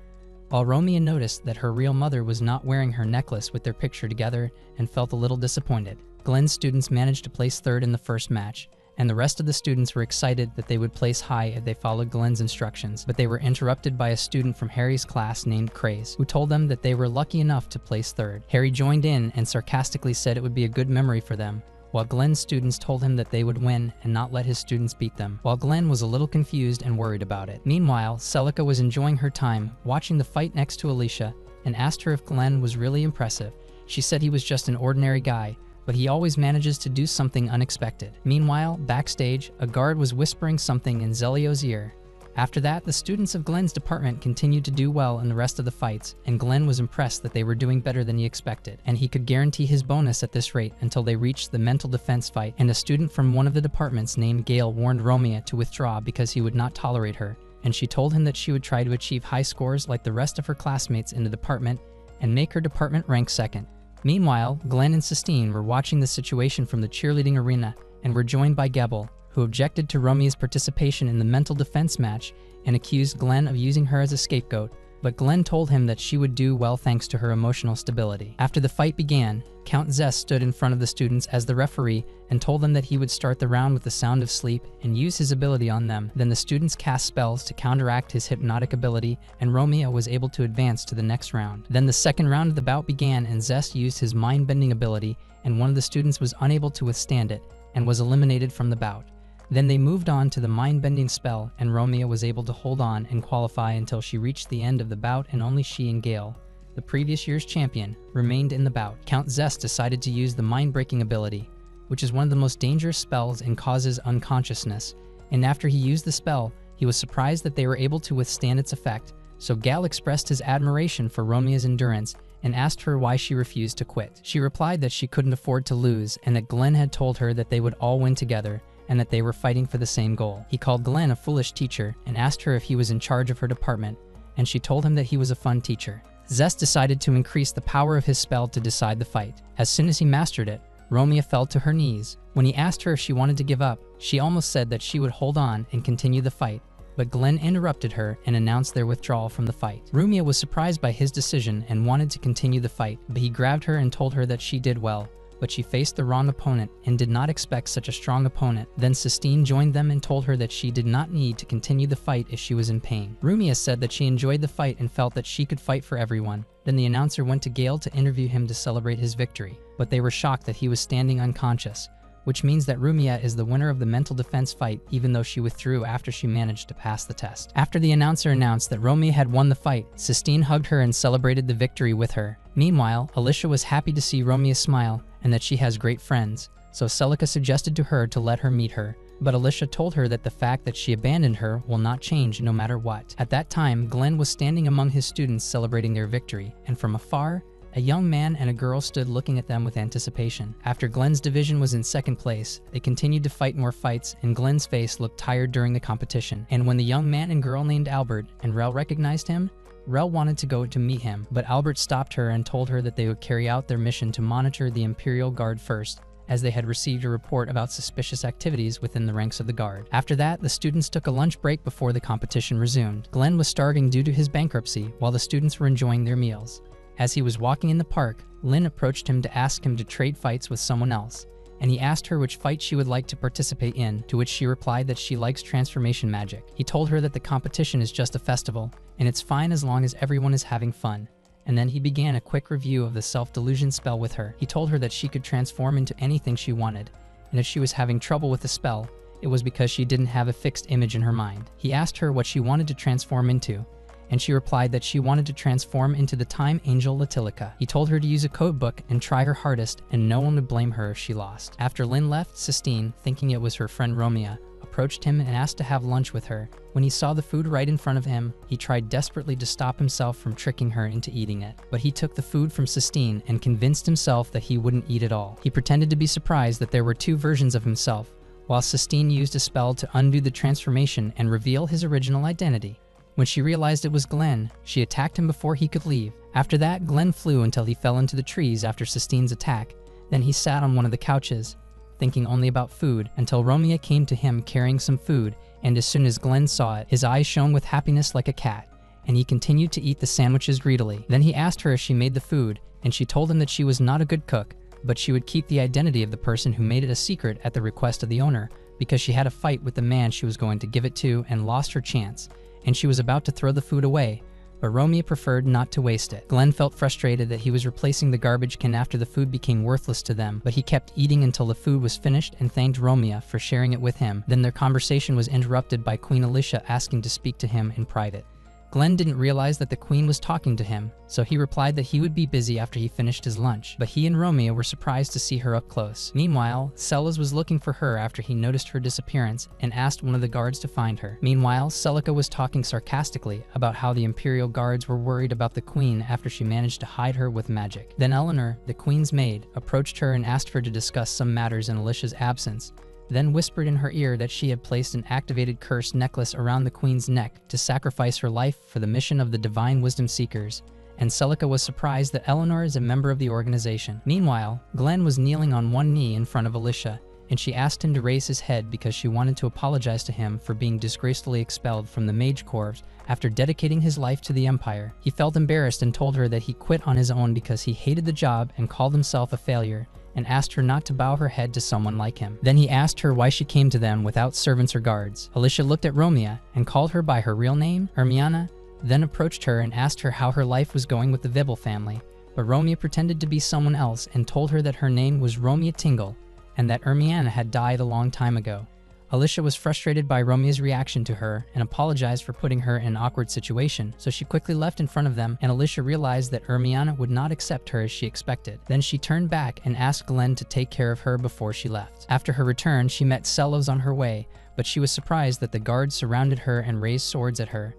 A: While Romeo noticed that her real mother was not wearing her necklace with their picture together and felt a little disappointed. Glenn's students managed to place third in the first match, and the rest of the students were excited that they would place high if they followed Glenn's instructions, but they were interrupted by a student from Harry's class named Craze, who told them that they were lucky enough to place third. Harry joined in and sarcastically said it would be a good memory for them, while Glenn's students told him that they would win and not let his students beat them, while Glenn was a little confused and worried about it. Meanwhile, Celica was enjoying her time, watching the fight next to Alicia, and asked her if Glenn was really impressive. She said he was just an ordinary guy, but he always manages to do something unexpected. Meanwhile, backstage, a guard was whispering something in Zelio's ear. After that, the students of Glenn's department continued to do well in the rest of the fights, and Glenn was impressed that they were doing better than he expected, and he could guarantee his bonus at this rate until they reached the mental defense fight, and a student from one of the departments named Gail warned Romeo to withdraw because he would not tolerate her, and she told him that she would try to achieve high scores like the rest of her classmates in the department and make her department rank second. Meanwhile, Glenn and Sistine were watching the situation from the cheerleading arena and were joined by Gebel, who objected to Romeo's participation in the mental defense match and accused Glenn of using her as a scapegoat, but Glenn told him that she would do well thanks to her emotional stability. After the fight began, Count Zest stood in front of the students as the referee and told them that he would start the round with the sound of sleep and use his ability on them. Then the students cast spells to counteract his hypnotic ability, and Romeo was able to advance to the next round. Then the second round of the bout began, and Zest used his mind-bending ability, and one of the students was unable to withstand it and was eliminated from the bout. Then they moved on to the mind-bending spell, and Romeo was able to hold on and qualify until she reached the end of the bout, and only she and Gale, the previous year's champion, remained in the bout. Count Zest decided to use the mind-breaking ability, which is one of the most dangerous spells and causes unconsciousness, and after he used the spell, he was surprised that they were able to withstand its effect, so Gal expressed his admiration for Romeo's endurance and asked her why she refused to quit. She replied that she couldn't afford to lose and that Glenn had told her that they would all win together, and that they were fighting for the same goal. He called Glenn a foolish teacher and asked her if he was in charge of her department, and she told him that he was a fun teacher. Zest decided to increase the power of his spell to decide the fight. As soon as he mastered it, Romeo fell to her knees. When he asked her if she wanted to give up, she almost said that she would hold on and continue the fight, but Glenn interrupted her and announced their withdrawal from the fight. Romeo was surprised by his decision and wanted to continue the fight, but he grabbed her and told her that she did well, but she faced the wrong opponent and did not expect such a strong opponent. Then Sistine joined them and told her that she did not need to continue the fight if she was in pain. Rumia said that she enjoyed the fight and felt that she could fight for everyone. Then the announcer went to Gale to interview him to celebrate his victory, but they were shocked that he was standing unconscious, which means that Rumia is the winner of the mental defense fight even though she withdrew after she managed to pass the test. After the announcer announced that Romeo had won the fight, Sistine hugged her and celebrated the victory with her. Meanwhile, Alicia was happy to see Romeo smile and that she has great friends, so Celica suggested to her to let her meet her, but Alicia told her that the fact that she abandoned her will not change no matter what. At that time, Glenn was standing among his students celebrating their victory, and from afar, a young man and a girl stood looking at them with anticipation. After Glenn's division was in second place, they continued to fight more fights, and Glenn's face looked tired during the competition. And when the young man and girl named Albert and Rel recognized him, Rel wanted to go to meet him, but Albert stopped her and told her that they would carry out their mission to monitor the Imperial Guard first, as they had received a report about suspicious activities within the ranks of the Guard. After that, the students took a lunch break before the competition resumed. Glenn was starving due to his bankruptcy, while the students were enjoying their meals. As he was walking in the park, Lynn approached him to ask him to trade fights with someone else, and he asked her which fight she would like to participate in, to which she replied that she likes transformation magic. He told her that the competition is just a festival, and it's fine as long as everyone is having fun. And then he began a quick review of the self-delusion spell with her. He told her that she could transform into anything she wanted, and if she was having trouble with the spell, it was because she didn't have a fixed image in her mind. He asked her what she wanted to transform into, and she replied that she wanted to transform into the time angel Latilica. He told her to use a code book and try her hardest, and no one would blame her if she lost. After Lynn left, Sistine, thinking it was her friend Romeo, approached him and asked to have lunch with her. When he saw the food right in front of him, he tried desperately to stop himself from tricking her into eating it. But he took the food from Sistine and convinced himself that he wouldn't eat it all. He pretended to be surprised that there were two versions of himself, while Sistine used a spell to undo the transformation and reveal his original identity. When she realized it was Glenn, she attacked him before he could leave. After that, Glenn flew until he fell into the trees after Sistine's attack. Then he sat on one of the couches, thinking only about food, until Romeo came to him carrying some food, and as soon as Glenn saw it, his eyes shone with happiness like a cat, and he continued to eat the sandwiches greedily. Then he asked her if she made the food, and she told him that she was not a good cook, but she would keep the identity of the person who made it a secret at the request of the owner, because she had a fight with the man she was going to give it to and lost her chance, and she was about to throw the food away, but Romeo preferred not to waste it. Glenn felt frustrated that he was replacing the garbage can after the food became worthless to them, but he kept eating until the food was finished and thanked Romeo for sharing it with him. Then their conversation was interrupted by Queen Alicia asking to speak to him in private. Glenn didn't realize that the queen was talking to him, so he replied that he would be busy after he finished his lunch, but he and Romeo were surprised to see her up close. Meanwhile, Celas was looking for her after he noticed her disappearance and asked one of the guards to find her. Meanwhile, Celica was talking sarcastically about how the Imperial guards were worried about the queen after she managed to hide her with magic. Then Eleanor, the queen's maid, approached her and asked her to discuss some matters in Alicia's absence, then whispered in her ear that she had placed an activated curse necklace around the queen's neck to sacrifice her life for the mission of the Divine Wisdom Seekers, and Celica was surprised that Eleanor is a member of the organization. Meanwhile, Glenn was kneeling on one knee in front of Alicia, and she asked him to raise his head because she wanted to apologize to him for being disgracefully expelled from the Mage Corps after dedicating his life to the Empire. He felt embarrassed and told her that he quit on his own because he hated the job and called himself a failure, and asked her not to bow her head to someone like him. Then he asked her why she came to them without servants or guards. Alicia looked at Romeo and called her by her real name, Hermione, then approached her and asked her how her life was going with the Vibble family, but Romeo pretended to be someone else and told her that her name was Romeo Tingle and that Hermione had died a long time ago. Alicia was frustrated by Romeo's reaction to her and apologized for putting her in an awkward situation, so she quickly left in front of them, and Alicia realized that Hermione would not accept her as she expected. Then she turned back and asked Glenn to take care of her before she left. After her return, she met Celos on her way, but she was surprised that the guards surrounded her and raised swords at her,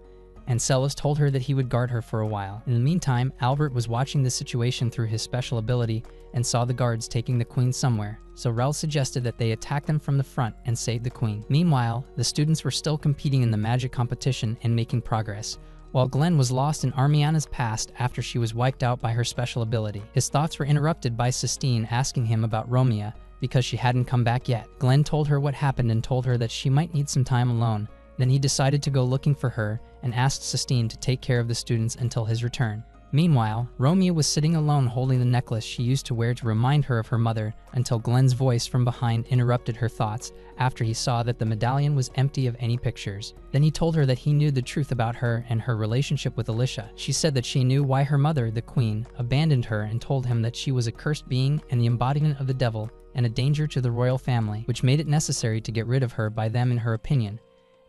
A: and Celos told her that he would guard her for a while. In the meantime, Albert was watching the situation through his special ability and saw the guards taking the queen somewhere, so Rel suggested that they attack them from the front and save the queen. Meanwhile, the students were still competing in the magic competition and making progress, while Glenn was lost in Hermione's past after she was wiped out by her special ability. His thoughts were interrupted by Sistine asking him about Romeo because she hadn't come back yet. Glenn told her what happened and told her that she might need some time alone. Then he decided to go looking for her and asked Sistine to take care of the students until his return. Meanwhile, Romeo was sitting alone holding the necklace she used to wear to remind her of her mother until Glenn's voice from behind interrupted her thoughts after he saw that the medallion was empty of any pictures. Then he told her that he knew the truth about her and her relationship with Alicia. She said that she knew why her mother, the queen, abandoned her and told him that she was a cursed being and the embodiment of the devil and a danger to the royal family, which made it necessary to get rid of her by them in her opinion.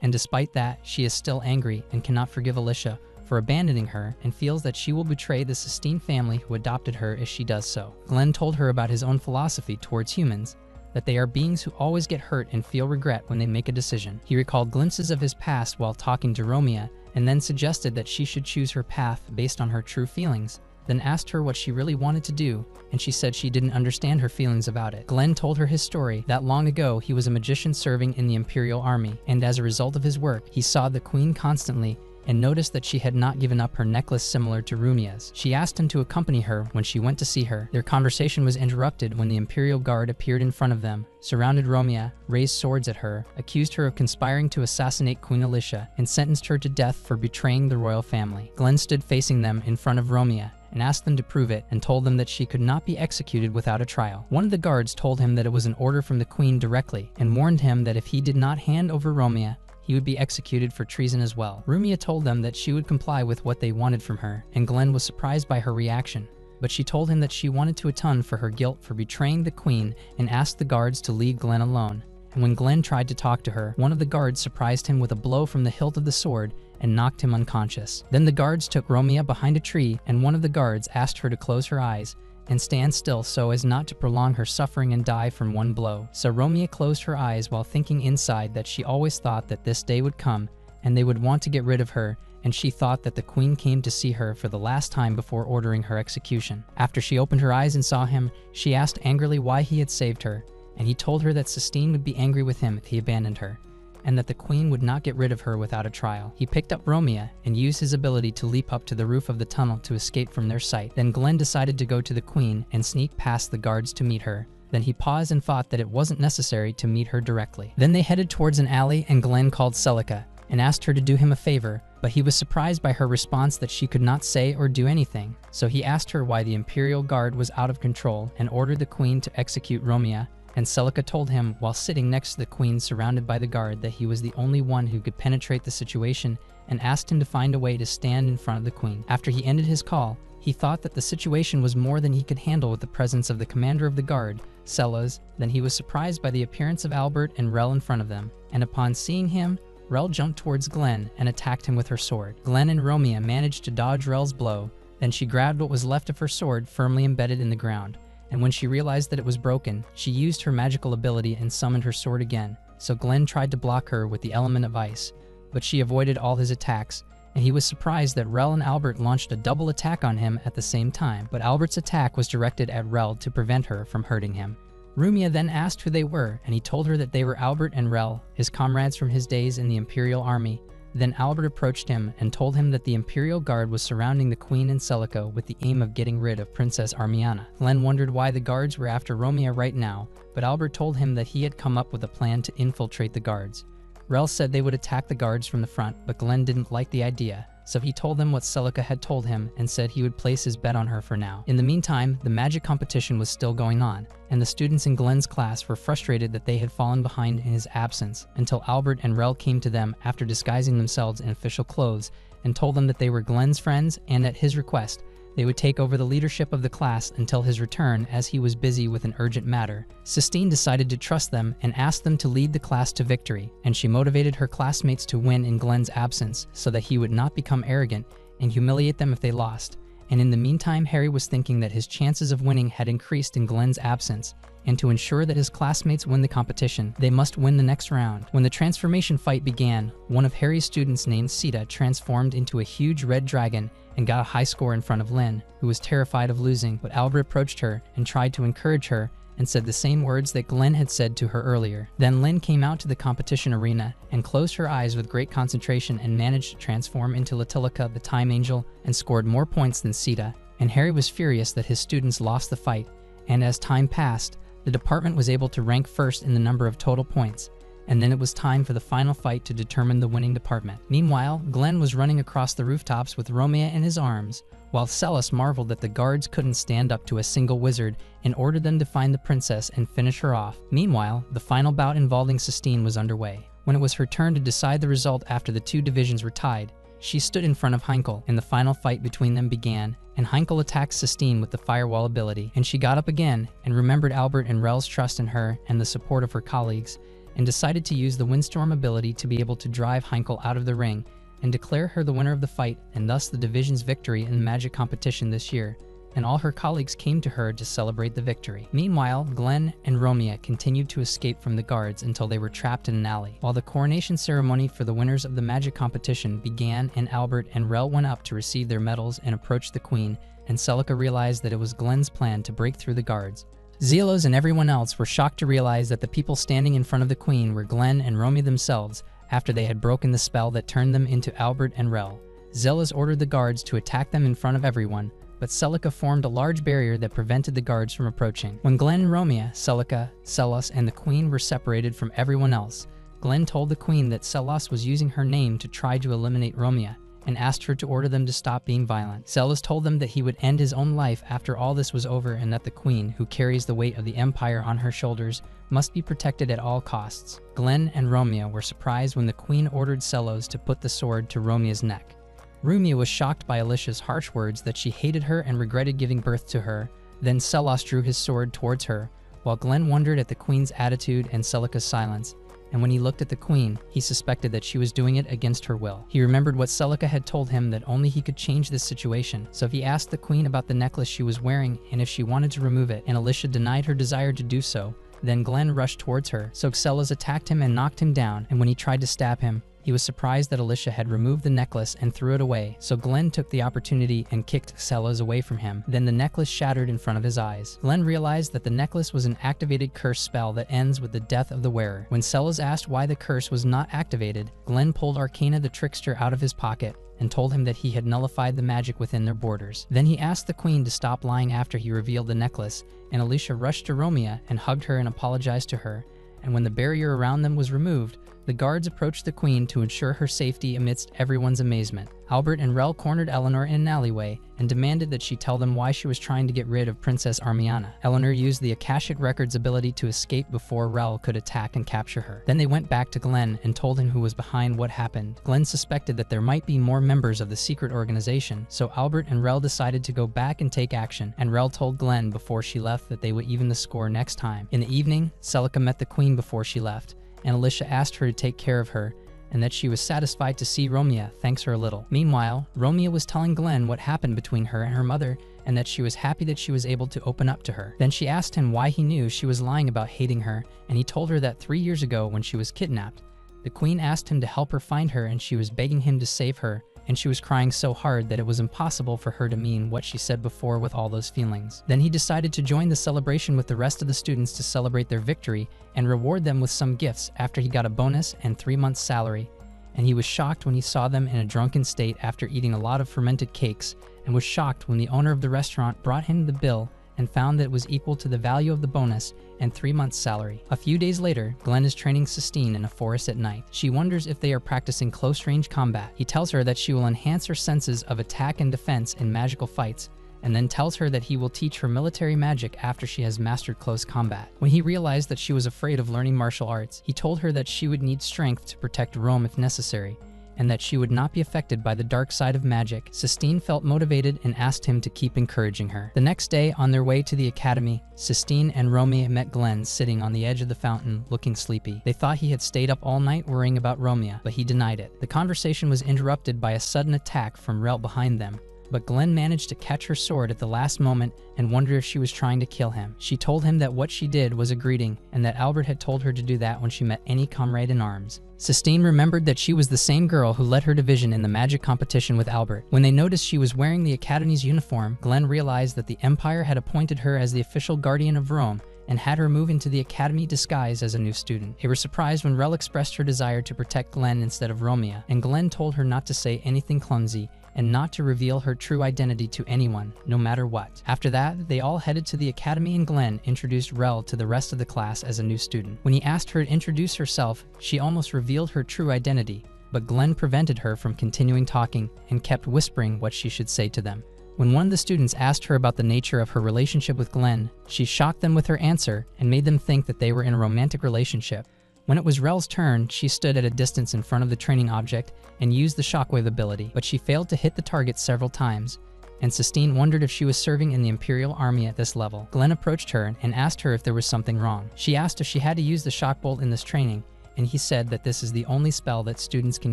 A: And despite that, she is still angry and cannot forgive Alicia for abandoning her and feels that she will betray the Sistine family who adopted her if she does so. Glenn told her about his own philosophy towards humans, that they are beings who always get hurt and feel regret when they make a decision. He recalled glimpses of his past while talking to Romeo and then suggested that she should choose her path based on her true feelings, then asked her what she really wanted to do, and she said she didn't understand her feelings about it. Glenn told her his story, that long ago he was a magician serving in the Imperial Army, and as a result of his work, he saw the queen constantly and noticed that she had not given up her necklace similar to Rumia's. She asked him to accompany her when she went to see her. Their conversation was interrupted when the Imperial Guard appeared in front of them, surrounded Romeo, raised swords at her, accused her of conspiring to assassinate Queen Alicia, and sentenced her to death for betraying the royal family. Glenn stood facing them in front of Romeo and asked them to prove it and told them that she could not be executed without a trial. One of the guards told him that it was an order from the queen directly and warned him that if he did not hand over Romeo, he would be executed for treason as well. Rumia told them that she would comply with what they wanted from her, and Glenn was surprised by her reaction, but she told him that she wanted to atone for her guilt for betraying the queen and asked the guards to leave Glenn alone. And when Glenn tried to talk to her, one of the guards surprised him with a blow from the hilt of the sword and knocked him unconscious. Then the guards took Romeo behind a tree, and one of the guards asked her to close her eyes and stand still so as not to prolong her suffering and die from one blow. So Romeo closed her eyes while thinking inside that she always thought that this day would come and they would want to get rid of her, and she thought that the queen came to see her for the last time before ordering her execution. After she opened her eyes and saw him, she asked angrily why he had saved her, and he told her that Sistine would be angry with him if he abandoned her, and that the queen would not get rid of her without a trial. He picked up Romeo and used his ability to leap up to the roof of the tunnel to escape from their sight. Then Glenn decided to go to the queen and sneak past the guards to meet her. Then he paused and thought that it wasn't necessary to meet her directly. Then they headed towards an alley, and Glenn called Celica and asked her to do him a favor, but he was surprised by her response that she could not say or do anything. So he asked her why the Imperial Guard was out of control and ordered the queen to execute Romeo. And Celica told him, while sitting next to the queen surrounded by the guard, that he was the only one who could penetrate the situation and asked him to find a way to stand in front of the queen. After he ended his call, he thought that the situation was more than he could handle with the presence of the commander of the guard, Celas. Then he was surprised by the appearance of Albert and Rel in front of them, and upon seeing him, Rel jumped towards Glenn and attacked him with her sword. Glenn and Romeo managed to dodge Rel's blow, then she grabbed what was left of her sword firmly embedded in the ground, and when she realized that it was broken, she used her magical ability and summoned her sword again, so Glenn tried to block her with the element of ice, but she avoided all his attacks, and he was surprised that Rel and Albert launched a double attack on him at the same time, but Albert's attack was directed at Rel to prevent her from hurting him. Rumia then asked who they were, and he told her that they were Albert and Rel, his comrades from his days in the Imperial Army. Then Albert approached him and told him that the Imperial Guard was surrounding the Queen and Celica with the aim of getting rid of Princess Armiana. Glenn wondered why the guards were after Romeo right now, but Albert told him that he had come up with a plan to infiltrate the guards. Rel said they would attack the guards from the front, but Glenn didn't like the idea, so he told them what Celica had told him and said he would place his bet on her for now. In the meantime, the magic competition was still going on, and the students in Glenn's class were frustrated that they had fallen behind in his absence, until Albert and Rel came to them after disguising themselves in official clothes and told them that they were Glenn's friends and at his request, they would take over the leadership of the class until his return as he was busy with an urgent matter. Sistine decided to trust them and asked them to lead the class to victory, and she motivated her classmates to win in Glenn's absence so that he would not become arrogant and humiliate them if they lost. And in the meantime, Harry was thinking that his chances of winning had increased in Glenn's absence, and to ensure that his classmates win the competition, they must win the next round. When the transformation fight began, one of Harry's students named Sita transformed into a huge red dragon and got a high score in front of Lynn, who was terrified of losing, but Albert approached her and tried to encourage her and said the same words that Glenn had said to her earlier. Then Lynn came out to the competition arena and closed her eyes with great concentration and managed to transform into Latilica, the Time Angel, and scored more points than Sita, and Harry was furious that his students lost the fight, and as time passed, the department was able to rank first in the number of total points, and then it was time for the final fight to determine the winning department. Meanwhile, Glenn was running across the rooftops with Romeo in his arms, while Celis marveled that the guards couldn't stand up to a single wizard and ordered them to find the princess and finish her off. Meanwhile, the final bout involving Sistine was underway. When it was her turn to decide the result after the two divisions were tied, she stood in front of Heinkel, and the final fight between them began, and Heinkel attacked Sistine with the firewall ability, and she got up again and remembered Albert and Rel's trust in her and the support of her colleagues, and decided to use the Windstorm ability to be able to drive Heinkel out of the ring and declare her the winner of the fight and thus the division's victory in the magic competition this year, and all her colleagues came to her to celebrate the victory. Meanwhile, Glenn and Romeo continued to escape from the guards until they were trapped in an alley. While the coronation ceremony for the winners of the magic competition began and Albert and Rel went up to receive their medals and approached the queen, and Celica realized that it was Glenn's plan to break through the guards. Zelos and everyone else were shocked to realize that the people standing in front of the queen were Glenn and Romeo themselves after they had broken the spell that turned them into Albert and Rel. Zelos ordered the guards to attack them in front of everyone, but Celica formed a large barrier that prevented the guards from approaching. When Glenn and Romeo, Celica, Celos, and the queen were separated from everyone else, Glenn told the queen that Celos was using her name to try to eliminate Romeo, and asked her to order them to stop being violent. Celos told them that he would end his own life after all this was over and that the queen, who carries the weight of the empire on her shoulders, must be protected at all costs. Glenn and Romeo were surprised when the queen ordered Celos to put the sword to Romeo's neck. Rumia was shocked by Alicia's harsh words that she hated her and regretted giving birth to her. Then Celos drew his sword towards her, while Glenn wondered at the queen's attitude and Celica's silence, and when he looked at the queen, he suspected that she was doing it against her will. He remembered what Celica had told him, that only he could change this situation, so he asked the queen about the necklace she was wearing and if she wanted to remove it, and Alicia denied her desire to do so. Then Glenn rushed towards her, so Celos attacked him and knocked him down, and when he tried to stab him, he was surprised that Alicia had removed the necklace and threw it away, so Glenn took the opportunity and kicked Celos away from him. Then the necklace shattered in front of his eyes. Glenn realized that the necklace was an activated curse spell that ends with the death of the wearer. When Celos asked why the curse was not activated, Glenn pulled Arcana the Trickster out of his pocket and told him that he had nullified the magic within their borders. Then he asked the queen to stop lying after he revealed the necklace, and Alicia rushed to Romeo and hugged her and apologized to her, and when the barrier around them was removed, the guards approached the queen to ensure her safety amidst everyone's amazement. Albert and Rel cornered Eleanor in an alleyway and demanded that she tell them why she was trying to get rid of Princess Armiana. Eleanor used the Akashic Records ability to escape before Rel could attack and capture her. Then they went back to Glenn and told him who was behind what happened. Glenn suspected that there might be more members of the secret organization, so Albert and Rel decided to go back and take action, and Rel told Glenn before she left that they would even the score next time. In the evening, Celica met the queen before she left, and Alicia asked her to take care of her, and that she was satisfied to see Romeo thanks her a little. Meanwhile, Romeo was telling Glenn what happened between her and her mother, and that she was happy that she was able to open up to her. Then she asked him why he knew she was lying about hating her, and he told her that 3 years ago when she was kidnapped, the queen asked him to help her find her and she was begging him to save her, and she was crying so hard that it was impossible for her to mean what she said before with all those feelings. Then he decided to join the celebration with the rest of the students to celebrate their victory and reward them with some gifts after he got a bonus and 3 months' salary. And he was shocked when he saw them in a drunken state after eating a lot of fermented cakes, and was shocked when the owner of the restaurant brought him the bill and found that it was equal to the value of the bonus and 3 months' salary. A few days later, Glenn is training Sistine in a forest at night. She wonders if they are practicing close-range combat. He tells her that she will enhance her senses of attack and defense in magical fights, and then tells her that he will teach her military magic after she has mastered close combat. When he realized that she was afraid of learning martial arts, he told her that she would need strength to protect Rome if necessary, and that she would not be affected by the dark side of magic. Sistine felt motivated and asked him to keep encouraging her. The next day, on their way to the academy, Sistine and Romeo met Glenn sitting on the edge of the fountain, looking sleepy. They thought he had stayed up all night worrying about Romeo, but he denied it. The conversation was interrupted by a sudden attack from Rel behind them, but Glenn managed to catch her sword at the last moment and wondered if she was trying to kill him. She told him that what she did was a greeting, and that Albert had told her to do that when she met any comrade in arms. Sistine remembered that she was the same girl who led her division in the magic competition with Albert. When they noticed she was wearing the Academy's uniform, Glenn realized that the Empire had appointed her as the official guardian of Rome and had her move into the Academy disguised as a new student. They were surprised when Rel expressed her desire to protect Glenn instead of Romeo, and Glenn told her not to say anything clumsy and not to reveal her true identity to anyone, no matter what. After that, they all headed to the academy and Glenn introduced Rel to the rest of the class as a new student. When he asked her to introduce herself, she almost revealed her true identity, but Glenn prevented her from continuing talking and kept whispering what she should say to them. When one of the students asked her about the nature of her relationship with Glenn, she shocked them with her answer and made them think that they were in a romantic relationship. When it was Rel's turn, she stood at a distance in front of the training object and used the shockwave ability, but she failed to hit the target several times, and Sistine wondered if she was serving in the Imperial Army at this level. Glenn approached her and asked her if there was something wrong. She asked if she had to use the shock bolt in this training, and he said that this is the only spell that students can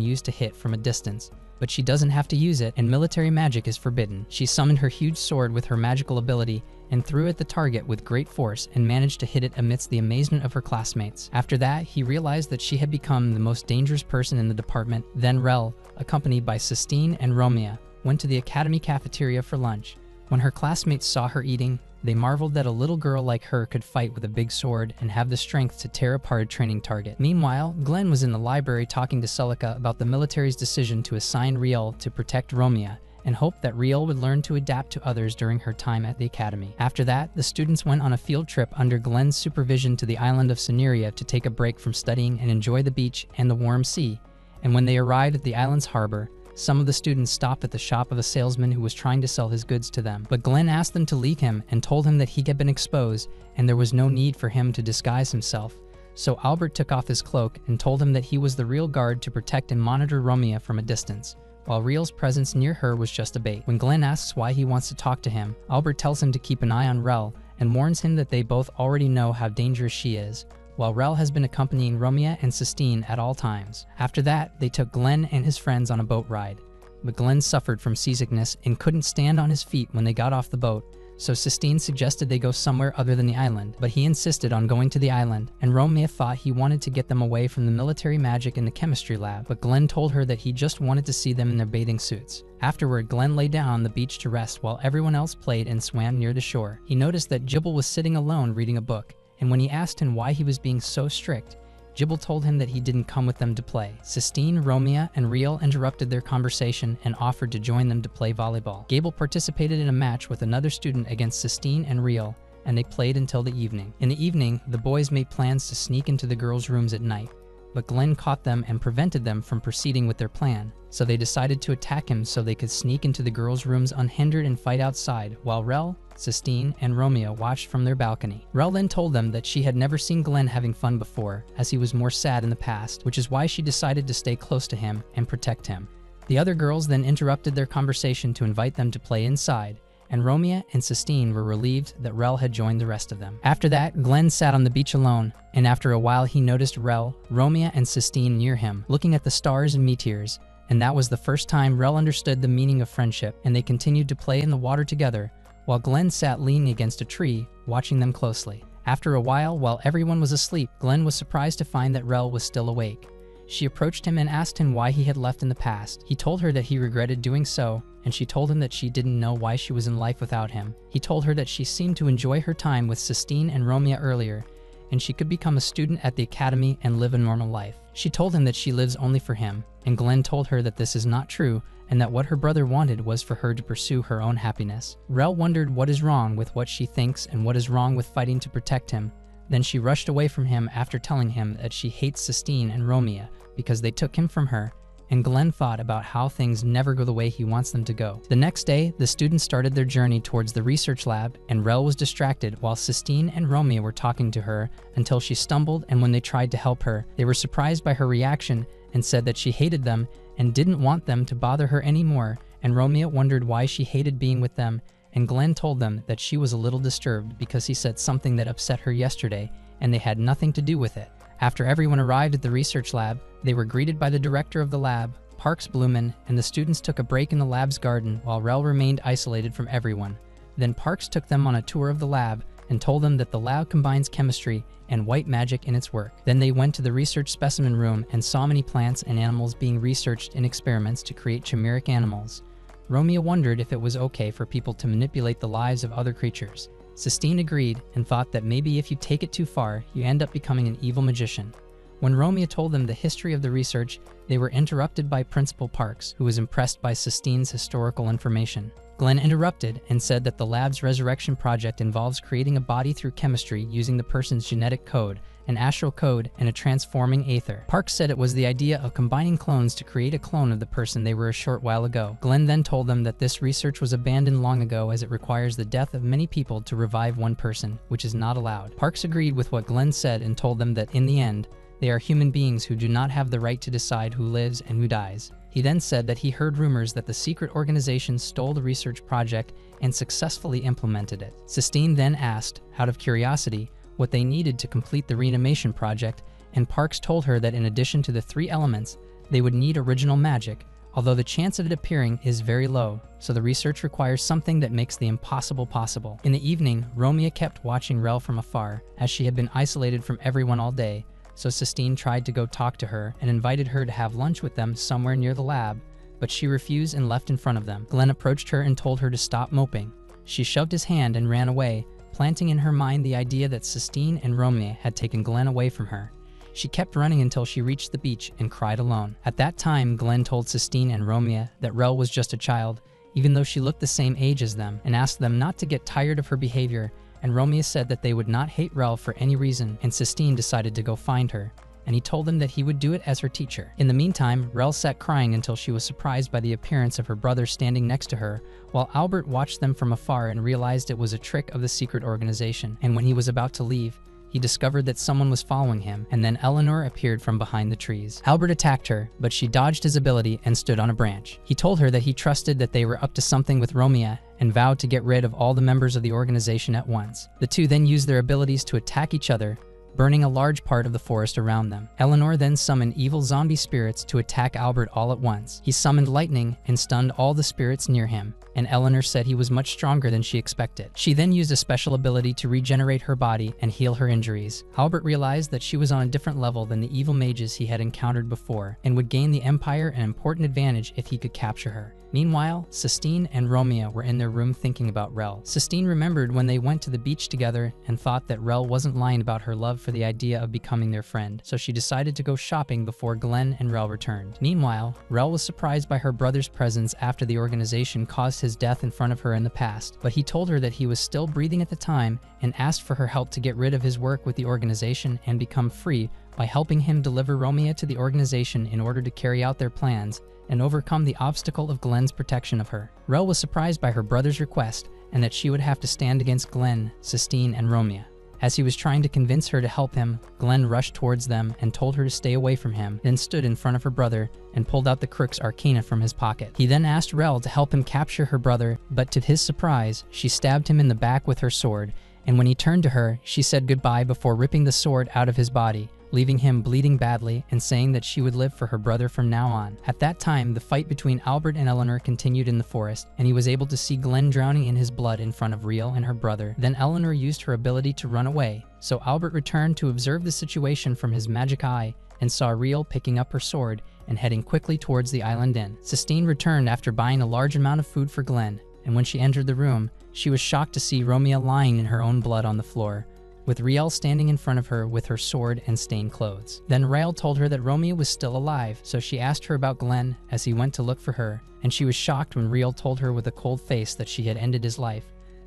A: use to hit from a distance, but she doesn't have to use it and military magic is forbidden. She summoned her huge sword with her magical ability and threw at the target with great force and managed to hit it amidst the amazement of her classmates. After that, he realized that she had become the most dangerous person in the department. Then Rel, accompanied by Sistine and Romeo, went to the academy cafeteria for lunch. When her classmates saw her eating, they marveled that a little girl like her could fight with a big sword and have the strength to tear apart a training target. Meanwhile, Glenn was in the library talking to Celica about the military's decision to assign Riel to protect Romeo, and hoped that Riel would learn to adapt to others during her time at the academy. After that, the students went on a field trip under Glenn's supervision to the island of Cineria to take a break from studying and enjoy the beach and the warm sea. And when they arrived at the island's harbor, some of the students stopped at the shop of a salesman who was trying to sell his goods to them. But Glenn asked them to leave him and told him that he had been exposed and there was no need for him to disguise himself. So Albert took off his cloak and told him that he was the real guard to protect and monitor Romeo from a distance, while Riel's presence near her was just a bait. When Glenn asks why he wants to talk to him, Albert tells him to keep an eye on Rel and warns him that they both already know how dangerous she is, while Rel has been accompanying Romeo and Sistine at all times. After that, they took Glenn and his friends on a boat ride. But Glenn suffered from seasickness and couldn't stand on his feet when they got off the boat, so Sistine suggested they go somewhere other than the island, but he insisted on going to the island, and Romeo thought he wanted to get them away from the military magic in the chemistry lab, but Glenn told her that he just wanted to see them in their bathing suits. Afterward, Glenn lay down on the beach to rest while everyone else played and swam near the shore. He noticed that Gibble was sitting alone reading a book, and when he asked him why he was being so strict, Gibble told him that he didn't come with them to play. Sistine, Romeo, and Riel interrupted their conversation and offered to join them to play volleyball. Gable participated in a match with another student against Sistine and Riel, and they played until the evening. In the evening, the boys made plans to sneak into the girls' rooms at night, but Glenn caught them and prevented them from proceeding with their plan, so they decided to attack him so they could sneak into the girls' rooms unhindered and fight outside, while Rel, Sistine, and Romeo watched from their balcony. Rel then told them that she had never seen Glenn having fun before, as he was more sad in the past, which is why she decided to stay close to him and protect him. The other girls then interrupted their conversation to invite them to play inside, and Romeo and Sistine were relieved that Rel had joined the rest of them. After that, Glenn sat on the beach alone, and after a while he noticed Rel, Romeo, and Sistine near him, looking at the stars and meteors, and that was the first time Rel understood the meaning of friendship, and they continued to play in the water together, while Glenn sat leaning against a tree, watching them closely. After a while everyone was asleep, Glenn was surprised to find that Rel was still awake. She approached him and asked him why he had left in the past. He told her that he regretted doing so, and she told him that she didn't know why she was in life without him. He told her that she seemed to enjoy her time with Sistine and Romeo earlier, and she could become a student at the academy and live a normal life. She told him that she lives only for him, and Glenn told her that this is not true, and that what her brother wanted was for her to pursue her own happiness. Rel wondered what is wrong with what she thinks and what is wrong with fighting to protect him. Then she rushed away from him after telling him that she hates Sistine and Romeo because they took him from her, and Glenn thought about how things never go the way he wants them to go. The next day, the students started their journey towards the research lab, and Rel was distracted while Sistine and Romeo were talking to her until she stumbled, and when they tried to help her, they were surprised by her reaction and said that she hated them and didn't want them to bother her anymore, and Romeo wondered why she hated being with them, and Glenn told them that she was a little disturbed because he said something that upset her yesterday, and they had nothing to do with it. After everyone arrived at the research lab, they were greeted by the director of the lab, Parks Blumen, and the students took a break in the lab's garden while Rel remained isolated from everyone. Then Parks took them on a tour of the lab and told them that the lab combines chemistry and white magic in its work. Then they went to the research specimen room and saw many plants and animals being researched in experiments to create chimeric animals. Romeo wondered if it was okay for people to manipulate the lives of other creatures. Sistine agreed and thought that maybe if you take it too far, you end up becoming an evil magician. When Romeo told them the history of the research, they were interrupted by Principal Parks, who was impressed by Sistine's historical information. Glenn interrupted and said that the lab's resurrection project involves creating a body through chemistry using the person's genetic code, an astral code, and a transforming aether. Parks said it was the idea of combining clones to create a clone of the person they were a short while ago. Glenn then told them that this research was abandoned long ago as it requires the death of many people to revive one person, which is not allowed. Parks agreed with what Glenn said and told them that in the end, they are human beings who do not have the right to decide who lives and who dies. He then said that he heard rumors that the secret organization stole the research project and successfully implemented it. Sistine then asked, out of curiosity, what they needed to complete the reanimation project, and Parks told her that in addition to the 3 elements, they would need original magic, although the chance of it appearing is very low, so the research requires something that makes the impossible possible. In the evening, Romeo kept watching Rel from afar, as she had been isolated from everyone all day, so Sistine tried to go talk to her and invited her to have lunch with them somewhere near the lab, but she refused and left in front of them. Glenn approached her and told her to stop moping. She shoved his hand and ran away, planting in her mind the idea that Sistine and Romeo had taken Glenn away from her. She kept running until she reached the beach and cried alone. At that time, Glenn told Sistine and Romeo that Rel was just a child, even though she looked the same age as them, and asked them not to get tired of her behavior, and Romeo said that they would not hate Rel for any reason, and Sistine decided to go find her, and he told them that he would do it as her teacher. In the meantime, Rel sat crying until she was surprised by the appearance of her brother standing next to her, while Albert watched them from afar and realized it was a trick of the secret organization, and when he was about to leave, he discovered that someone was following him, and then Eleanor appeared from behind the trees. Albert attacked her, but she dodged his ability and stood on a branch. He told her that he trusted that they were up to something with Romeo and vowed to get rid of all the members of the organization at once. The two then used their abilities to attack each other, burning a large part of the forest around them. Eleanor then summoned evil zombie spirits to attack Albert all at once. He summoned lightning and stunned all the spirits near him, and Eleanor said he was much stronger than she expected. She then used a special ability to regenerate her body and heal her injuries. Albert realized that she was on a different level than the evil mages he had encountered before, and would gain the Empire an important advantage if he could capture her. Meanwhile, Sistine and Romeo were in their room thinking about Rel. Sistine remembered when they went to the beach together and thought that Rel wasn't lying about her love for the idea of becoming their friend, so she decided to go shopping before Glenn and Rel returned. Meanwhile, Rel was surprised by her brother's presence after the organization caused his death in front of her in the past, but he told her that he was still breathing at the time and asked for her help to get rid of his work with the organization and become free by helping him deliver Romeo to the organization in order to carry out their plans and overcome the obstacle of Glenn's protection of her. Rel was surprised by her brother's request and that she would have to stand against Glenn, Sistine, and Romeo. As he was trying to convince her to help him, Glenn rushed towards them and told her to stay away from him, then stood in front of her brother and pulled out the Crook's arcana from his pocket. He then asked Rel to help him capture her brother, but to his surprise, she stabbed him in the back with her sword, and when he turned to her, she said goodbye before ripping the sword out of his body, leaving him bleeding badly and saying that she would live for her brother from now on. At that time, the fight between Albert and Eleanor continued in the forest, and he was able to see Glenn drowning in his blood in front of Riel and her brother. Then Eleanor used her ability to run away, so Albert returned to observe the situation from his magic eye and saw Riel picking up her sword and heading quickly towards the island inn. Sistine returned after buying a large amount of food for Glenn, and when she entered the room, she was shocked to see Romeo lying in her own blood on the floor, with Riel standing in front of her with her sword and stained clothes. Then Riel told her that Romeo was still alive, so she asked her about Glenn as he went to look for her, and she was shocked when Riel told her with a cold face that she had ended his life.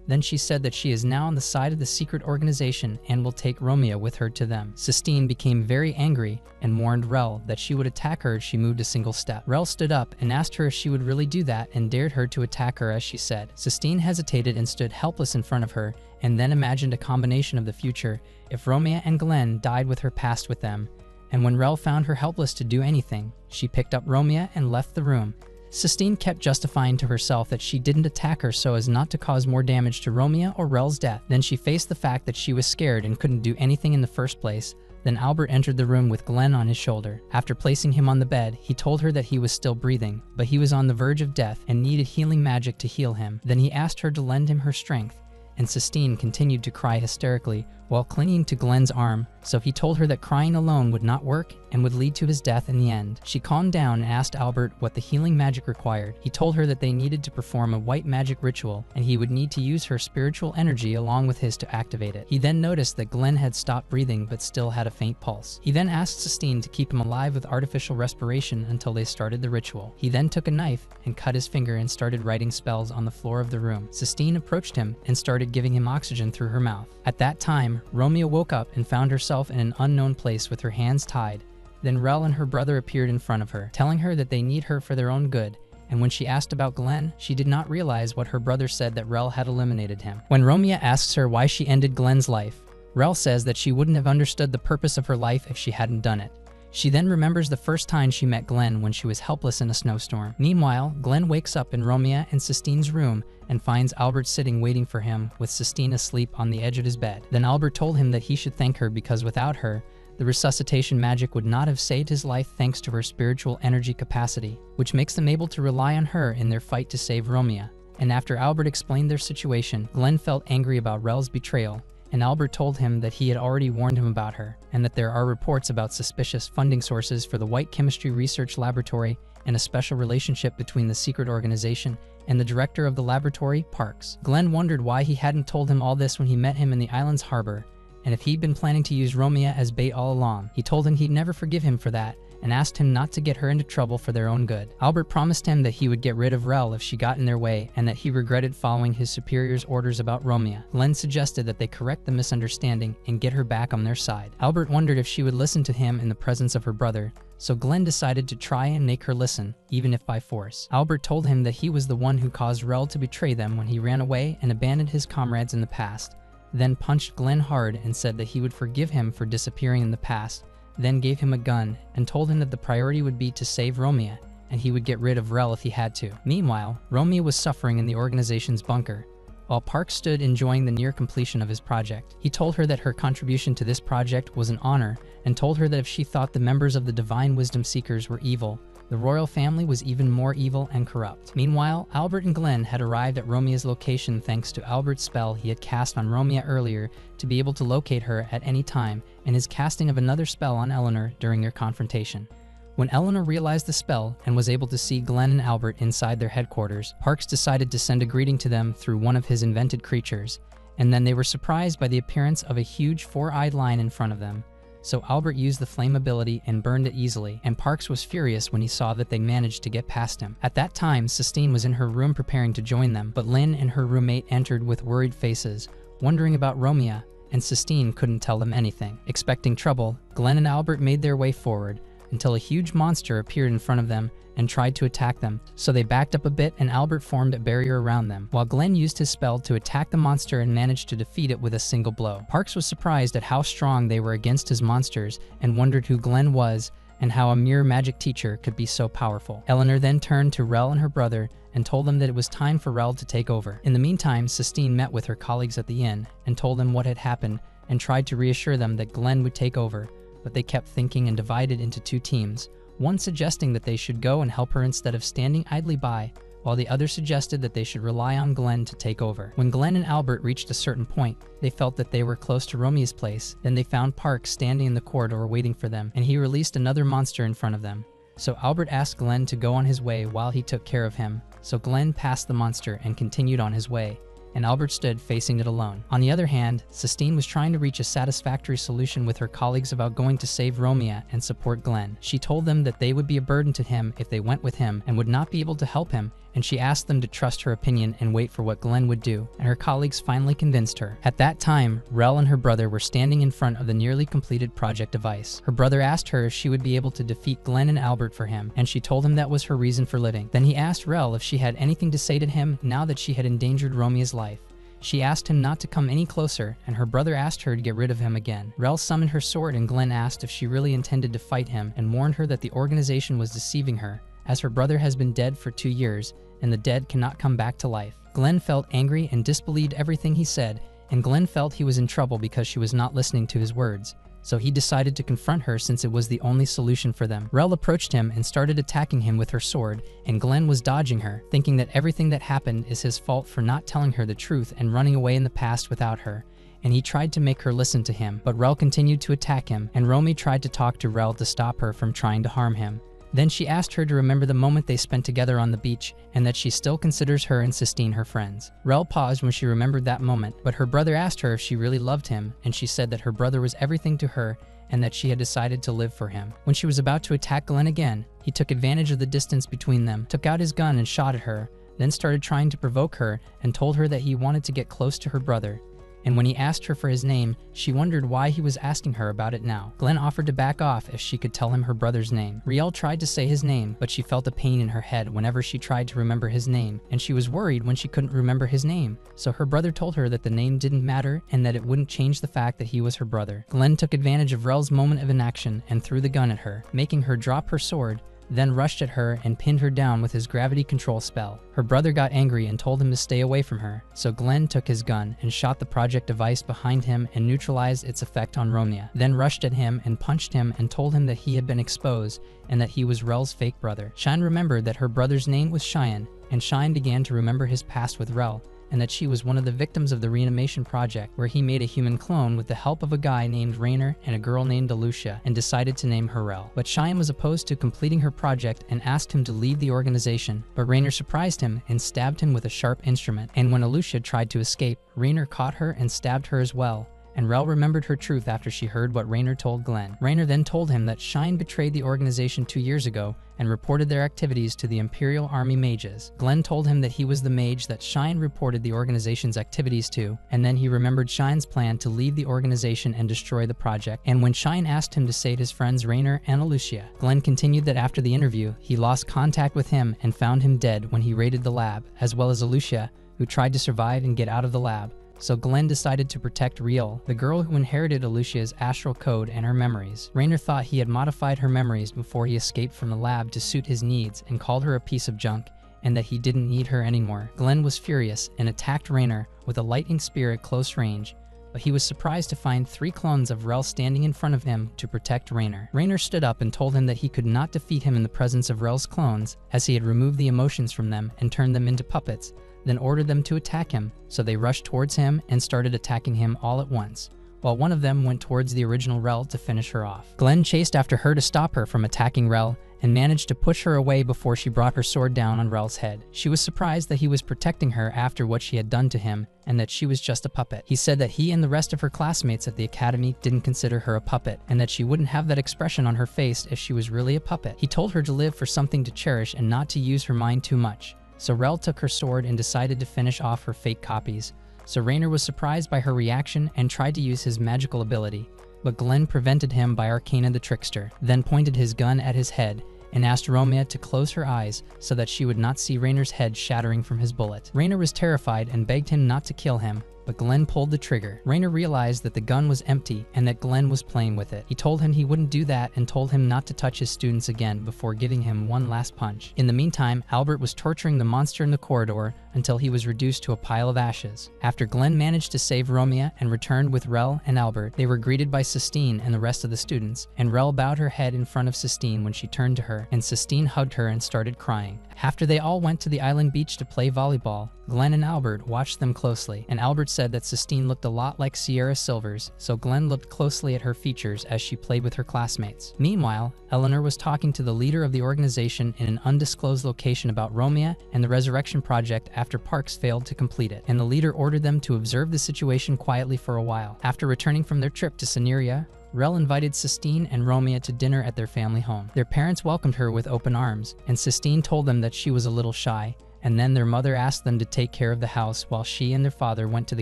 A: Then she said that she is now on the side of the secret organization and will take Romeo with her to them. Sistine became very angry and warned Rel that she would attack her if she moved a single step. Rel stood up and asked her if she would really do that and dared her to attack her as she said. Sistine hesitated and stood helpless in front of her, and then imagined a combination of the future if Romeo and Glenn died with her past with them. And when Rel found her helpless to do anything, she picked up Romeo and left the room. Sistine kept justifying to herself that she didn't attack her so as not to cause more damage to Romeo or Rel's death. Then she faced the fact that she was scared and couldn't do anything in the first place. Then Albert entered the room with Glenn on his shoulder. After placing him on the bed, he told her that he was still breathing, but he was on the verge of death and needed healing magic to heal him. Then he asked her to lend him her strength, and Sistine continued to cry hysterically while clinging to Glenn's arm, so he told her that crying alone would not work and would lead to his death in the end. She calmed down and asked Albert what the healing magic required. He told her that they needed to perform a white magic ritual, and he would need to use her spiritual energy along with his to activate it. He then noticed that Glenn had stopped breathing but still had a faint pulse. He then asked Sistine to keep him alive with artificial respiration until they started the ritual. He then took a knife and cut his finger and started writing spells on the floor of the room. Sistine approached him and started giving him oxygen through her mouth. At that time, Romeo woke up and found herself in an unknown place with her hands tied. Then Rel and her brother appeared in front of her, telling her that they need her for their own good, and when she asked about Glenn, she did not realize what her brother said, that Rel had eliminated him. When Romeo asks her why she ended Glenn's life, Rel says that she wouldn't have understood the purpose of her life if she hadn't done it. She then remembers the first time she met Glenn when she was helpless in a snowstorm. Meanwhile, Glenn wakes up in Romeo and Sistine's room and finds Albert sitting waiting for him with Sistine asleep on the edge of his bed. Then Albert told him that he should thank her because without her, the resuscitation magic would not have saved his life thanks to her spiritual energy capacity, which makes them able to rely on her in their fight to save Romeo. And after Albert explained their situation, Glenn felt angry about Rel's betrayal, and Albert told him that he had already warned him about her, and that there are reports about suspicious funding sources for the White Chemistry Research Laboratory and a special relationship between the secret organization and the director of the laboratory, Parks. Glenn wondered why he hadn't told him all this when he met him in the island's harbor, and if he'd been planning to use Romeo as bait all along. He told him he'd never forgive him for that, and asked him not to get her into trouble for their own good. Albert promised him that he would get rid of Rel if she got in their way, and that he regretted following his superior's orders about Romeo. Glenn suggested that they correct the misunderstanding and get her back on their side. Albert wondered if she would listen to him in the presence of her brother, so Glenn decided to try and make her listen, even if by force. Albert told him that he was the one who caused Rel to betray them when he ran away and abandoned his comrades in the past, then punched Glenn hard and said that he would forgive him for disappearing in the past, then gave him a gun and told him that the priority would be to save Romeo, and he would get rid of Rel if he had to. Meanwhile, Romeo was suffering in the organization's bunker, while Park stood enjoying the near completion of his project. He told her that her contribution to this project was an honor, and told her that if she thought the members of the Divine Wisdom Seekers were evil, the royal family was even more evil and corrupt. Meanwhile, Albert and Glenn had arrived at Romeo's location thanks to Albert's spell he had cast on Romeo earlier to be able to locate her at any time, and his casting of another spell on Eleanor during their confrontation. When Eleanor realized the spell and was able to see Glenn and Albert inside their headquarters, Parks decided to send a greeting to them through one of his invented creatures, and then they were surprised by the appearance of a huge four-eyed lion in front of them. So Albert used the flame ability and burned it easily, and Parks was furious when he saw that they managed to get past him. At that time, Sistine was in her room preparing to join them, but Lynn and her roommate entered with worried faces, wondering about Romeo, and Sistine couldn't tell them anything. Expecting trouble, Glenn and Albert made their way forward, until a huge monster appeared in front of them and tried to attack them, so they backed up a bit and Albert formed a barrier around them, while Glenn used his spell to attack the monster and managed to defeat it with a single blow. Parks was surprised at how strong they were against his monsters and wondered who Glenn was and how a mere magic teacher could be so powerful. Eleanor then turned to Rel and her brother and told them that it was time for Rel to take over. In the meantime, Sistine met with her colleagues at the inn and told them what had happened and tried to reassure them that Glenn would take over, but they kept thinking and divided into two teams, one suggesting that they should go and help her instead of standing idly by, while the other suggested that they should rely on Glenn to take over. When Glenn and Albert reached a certain point, they felt that they were close to Romia's place. Then they found Parks standing in the corridor waiting for them, and he released another monster in front of them. So Albert asked Glenn to go on his way while he took care of him. So Glenn passed the monster and continued on his way, and Albert stood facing it alone. On the other hand, Sistine was trying to reach a satisfactory solution with her colleagues about going to save Romia and support Glenn. She told them that they would be a burden to him if they went with him and would not be able to help him, and she asked them to trust her opinion and wait for what Glenn would do, and her colleagues finally convinced her. At that time, Rel and her brother were standing in front of the nearly completed project device. Her brother asked her if she would be able to defeat Glenn and Albert for him, and she told him that was her reason for living. Then he asked Rel if she had anything to say to him now that she had endangered Romia's life. She asked him not to come any closer, and her brother asked her to get rid of him again. Rel summoned her sword, and Glenn asked if she really intended to fight him and warned her that the organization was deceiving her, as her brother has been dead for 2 years, and the dead cannot come back to life. Glenn felt angry and disbelieved everything he said, and Glenn felt he was in trouble because she was not listening to his words. So he decided to confront her since it was the only solution for them. Rel approached him and started attacking him with her sword, and Glenn was dodging her, thinking that everything that happened is his fault for not telling her the truth and running away in the past without her. And he tried to make her listen to him, but Rel continued to attack him, and Romy tried to talk to Rel to stop her from trying to harm him. Then she asked her to remember the moment they spent together on the beach, and that she still considers her and Sistine her friends. Rel paused when she remembered that moment, but her brother asked her if she really loved him, and she said that her brother was everything to her, and that she had decided to live for him. When she was about to attack Glenn again, he took advantage of the distance between them, took out his gun and shot at her, then started trying to provoke her and told her that he wanted to get close to her brother. And when he asked her for his name, she wondered why he was asking her about it now. Glenn offered to back off if she could tell him her brother's name. Riel tried to say his name, but she felt a pain in her head whenever she tried to remember his name, and she was worried when she couldn't remember his name. So her brother told her that the name didn't matter and that it wouldn't change the fact that he was her brother. Glenn took advantage of Rel's moment of inaction and threw the gun at her, making her drop her sword, then rushed at her and pinned her down with his gravity control spell. Her brother got angry and told him to stay away from her, so Glenn took his gun and shot the project device behind him and neutralized its effect on Romia, then rushed at him and punched him and told him that he had been exposed and that he was Rel's fake brother. Shine remembered that her brother's name was Cheyenne, and Shine began to remember his past with Rel, and that she was one of the victims of the reanimation project, where he made a human clone with the help of a guy named Rainer and a girl named Alucia, and decided to name her Rel. But Cheyenne was opposed to completing her project and asked him to leave the organization, but Rainer surprised him and stabbed him with a sharp instrument, and when Alucia tried to escape, Rainer caught her and stabbed her as well. And Rel remembered her truth after she heard what Rainer told Glenn. Rainer then told him that Shine betrayed the organization 2 years ago and reported their activities to the Imperial Army mages. Glenn told him that he was the mage that Shine reported the organization's activities to, and then he remembered Shine's plan to leave the organization and destroy the project. And when Shine asked him to save his friends Rainer and Alucia, Glenn continued that after the interview, he lost contact with him and found him dead when he raided the lab, as well as Alucia, who tried to survive and get out of the lab. So Glenn decided to protect Riel, the girl who inherited Alucia's astral code and her memories. Rainer thought he had modified her memories before he escaped from the lab to suit his needs and called her a piece of junk, and that he didn't need her anymore. Glenn was furious and attacked Rainer with a lightning spear at close range, but he was surprised to find 3 clones of Rel standing in front of him to protect Rainer. Rainer stood up and told him that he could not defeat him in the presence of Rel's clones, as he had removed the emotions from them and turned them into puppets, then ordered them to attack him, so they rushed towards him and started attacking him all at once, while one of them went towards the original Rel to finish her off. Glenn chased after her to stop her from attacking Rel, and managed to push her away before she brought her sword down on Rel's head. She was surprised that he was protecting her after what she had done to him, and that she was just a puppet. He said that he and the rest of her classmates at the academy didn't consider her a puppet, and that she wouldn't have that expression on her face if she was really a puppet. He told her to live for something to cherish and not to use her mind too much. So Rel took her sword and decided to finish off her fake copies. So Rainer was surprised by her reaction and tried to use his magical ability. but Glenn prevented him by Arcana the Trickster, then pointed his gun at his head and asked Romea to close her eyes so that she would not see Rainer's head shattering from his bullet. Rainer was terrified and begged him not to kill him, but Glenn pulled the trigger. Rainer realized that the gun was empty and that Glenn was playing with it. He told him he wouldn't do that and told him not to touch his students again before giving him one last punch. In the meantime, Albert was torturing the monster in the corridor until he was reduced to a pile of ashes. After Glenn managed to save Romea and returned with Rel and Albert, they were greeted by Sistine and the rest of the students, and Rel bowed her head in front of Sistine when she turned to her, and Sistine hugged her and started crying. After they all went to the island beach to play volleyball, Glenn and Albert watched them closely, and Albert said that Sistine looked a lot like Sierra Silvers, so Glenn looked closely at her features as she played with her classmates. Meanwhile, Eleanor was talking to the leader of the organization in an undisclosed location about Romea and the Resurrection Project after Parks failed to complete it, and the leader ordered them to observe the situation quietly for a while. After returning from their trip to Cineria, Rel invited Sistine and Romea to dinner at their family home. Their parents welcomed her with open arms, and Sistine told them that she was a little shy, and then their mother asked them to take care of the house while she and their father went to the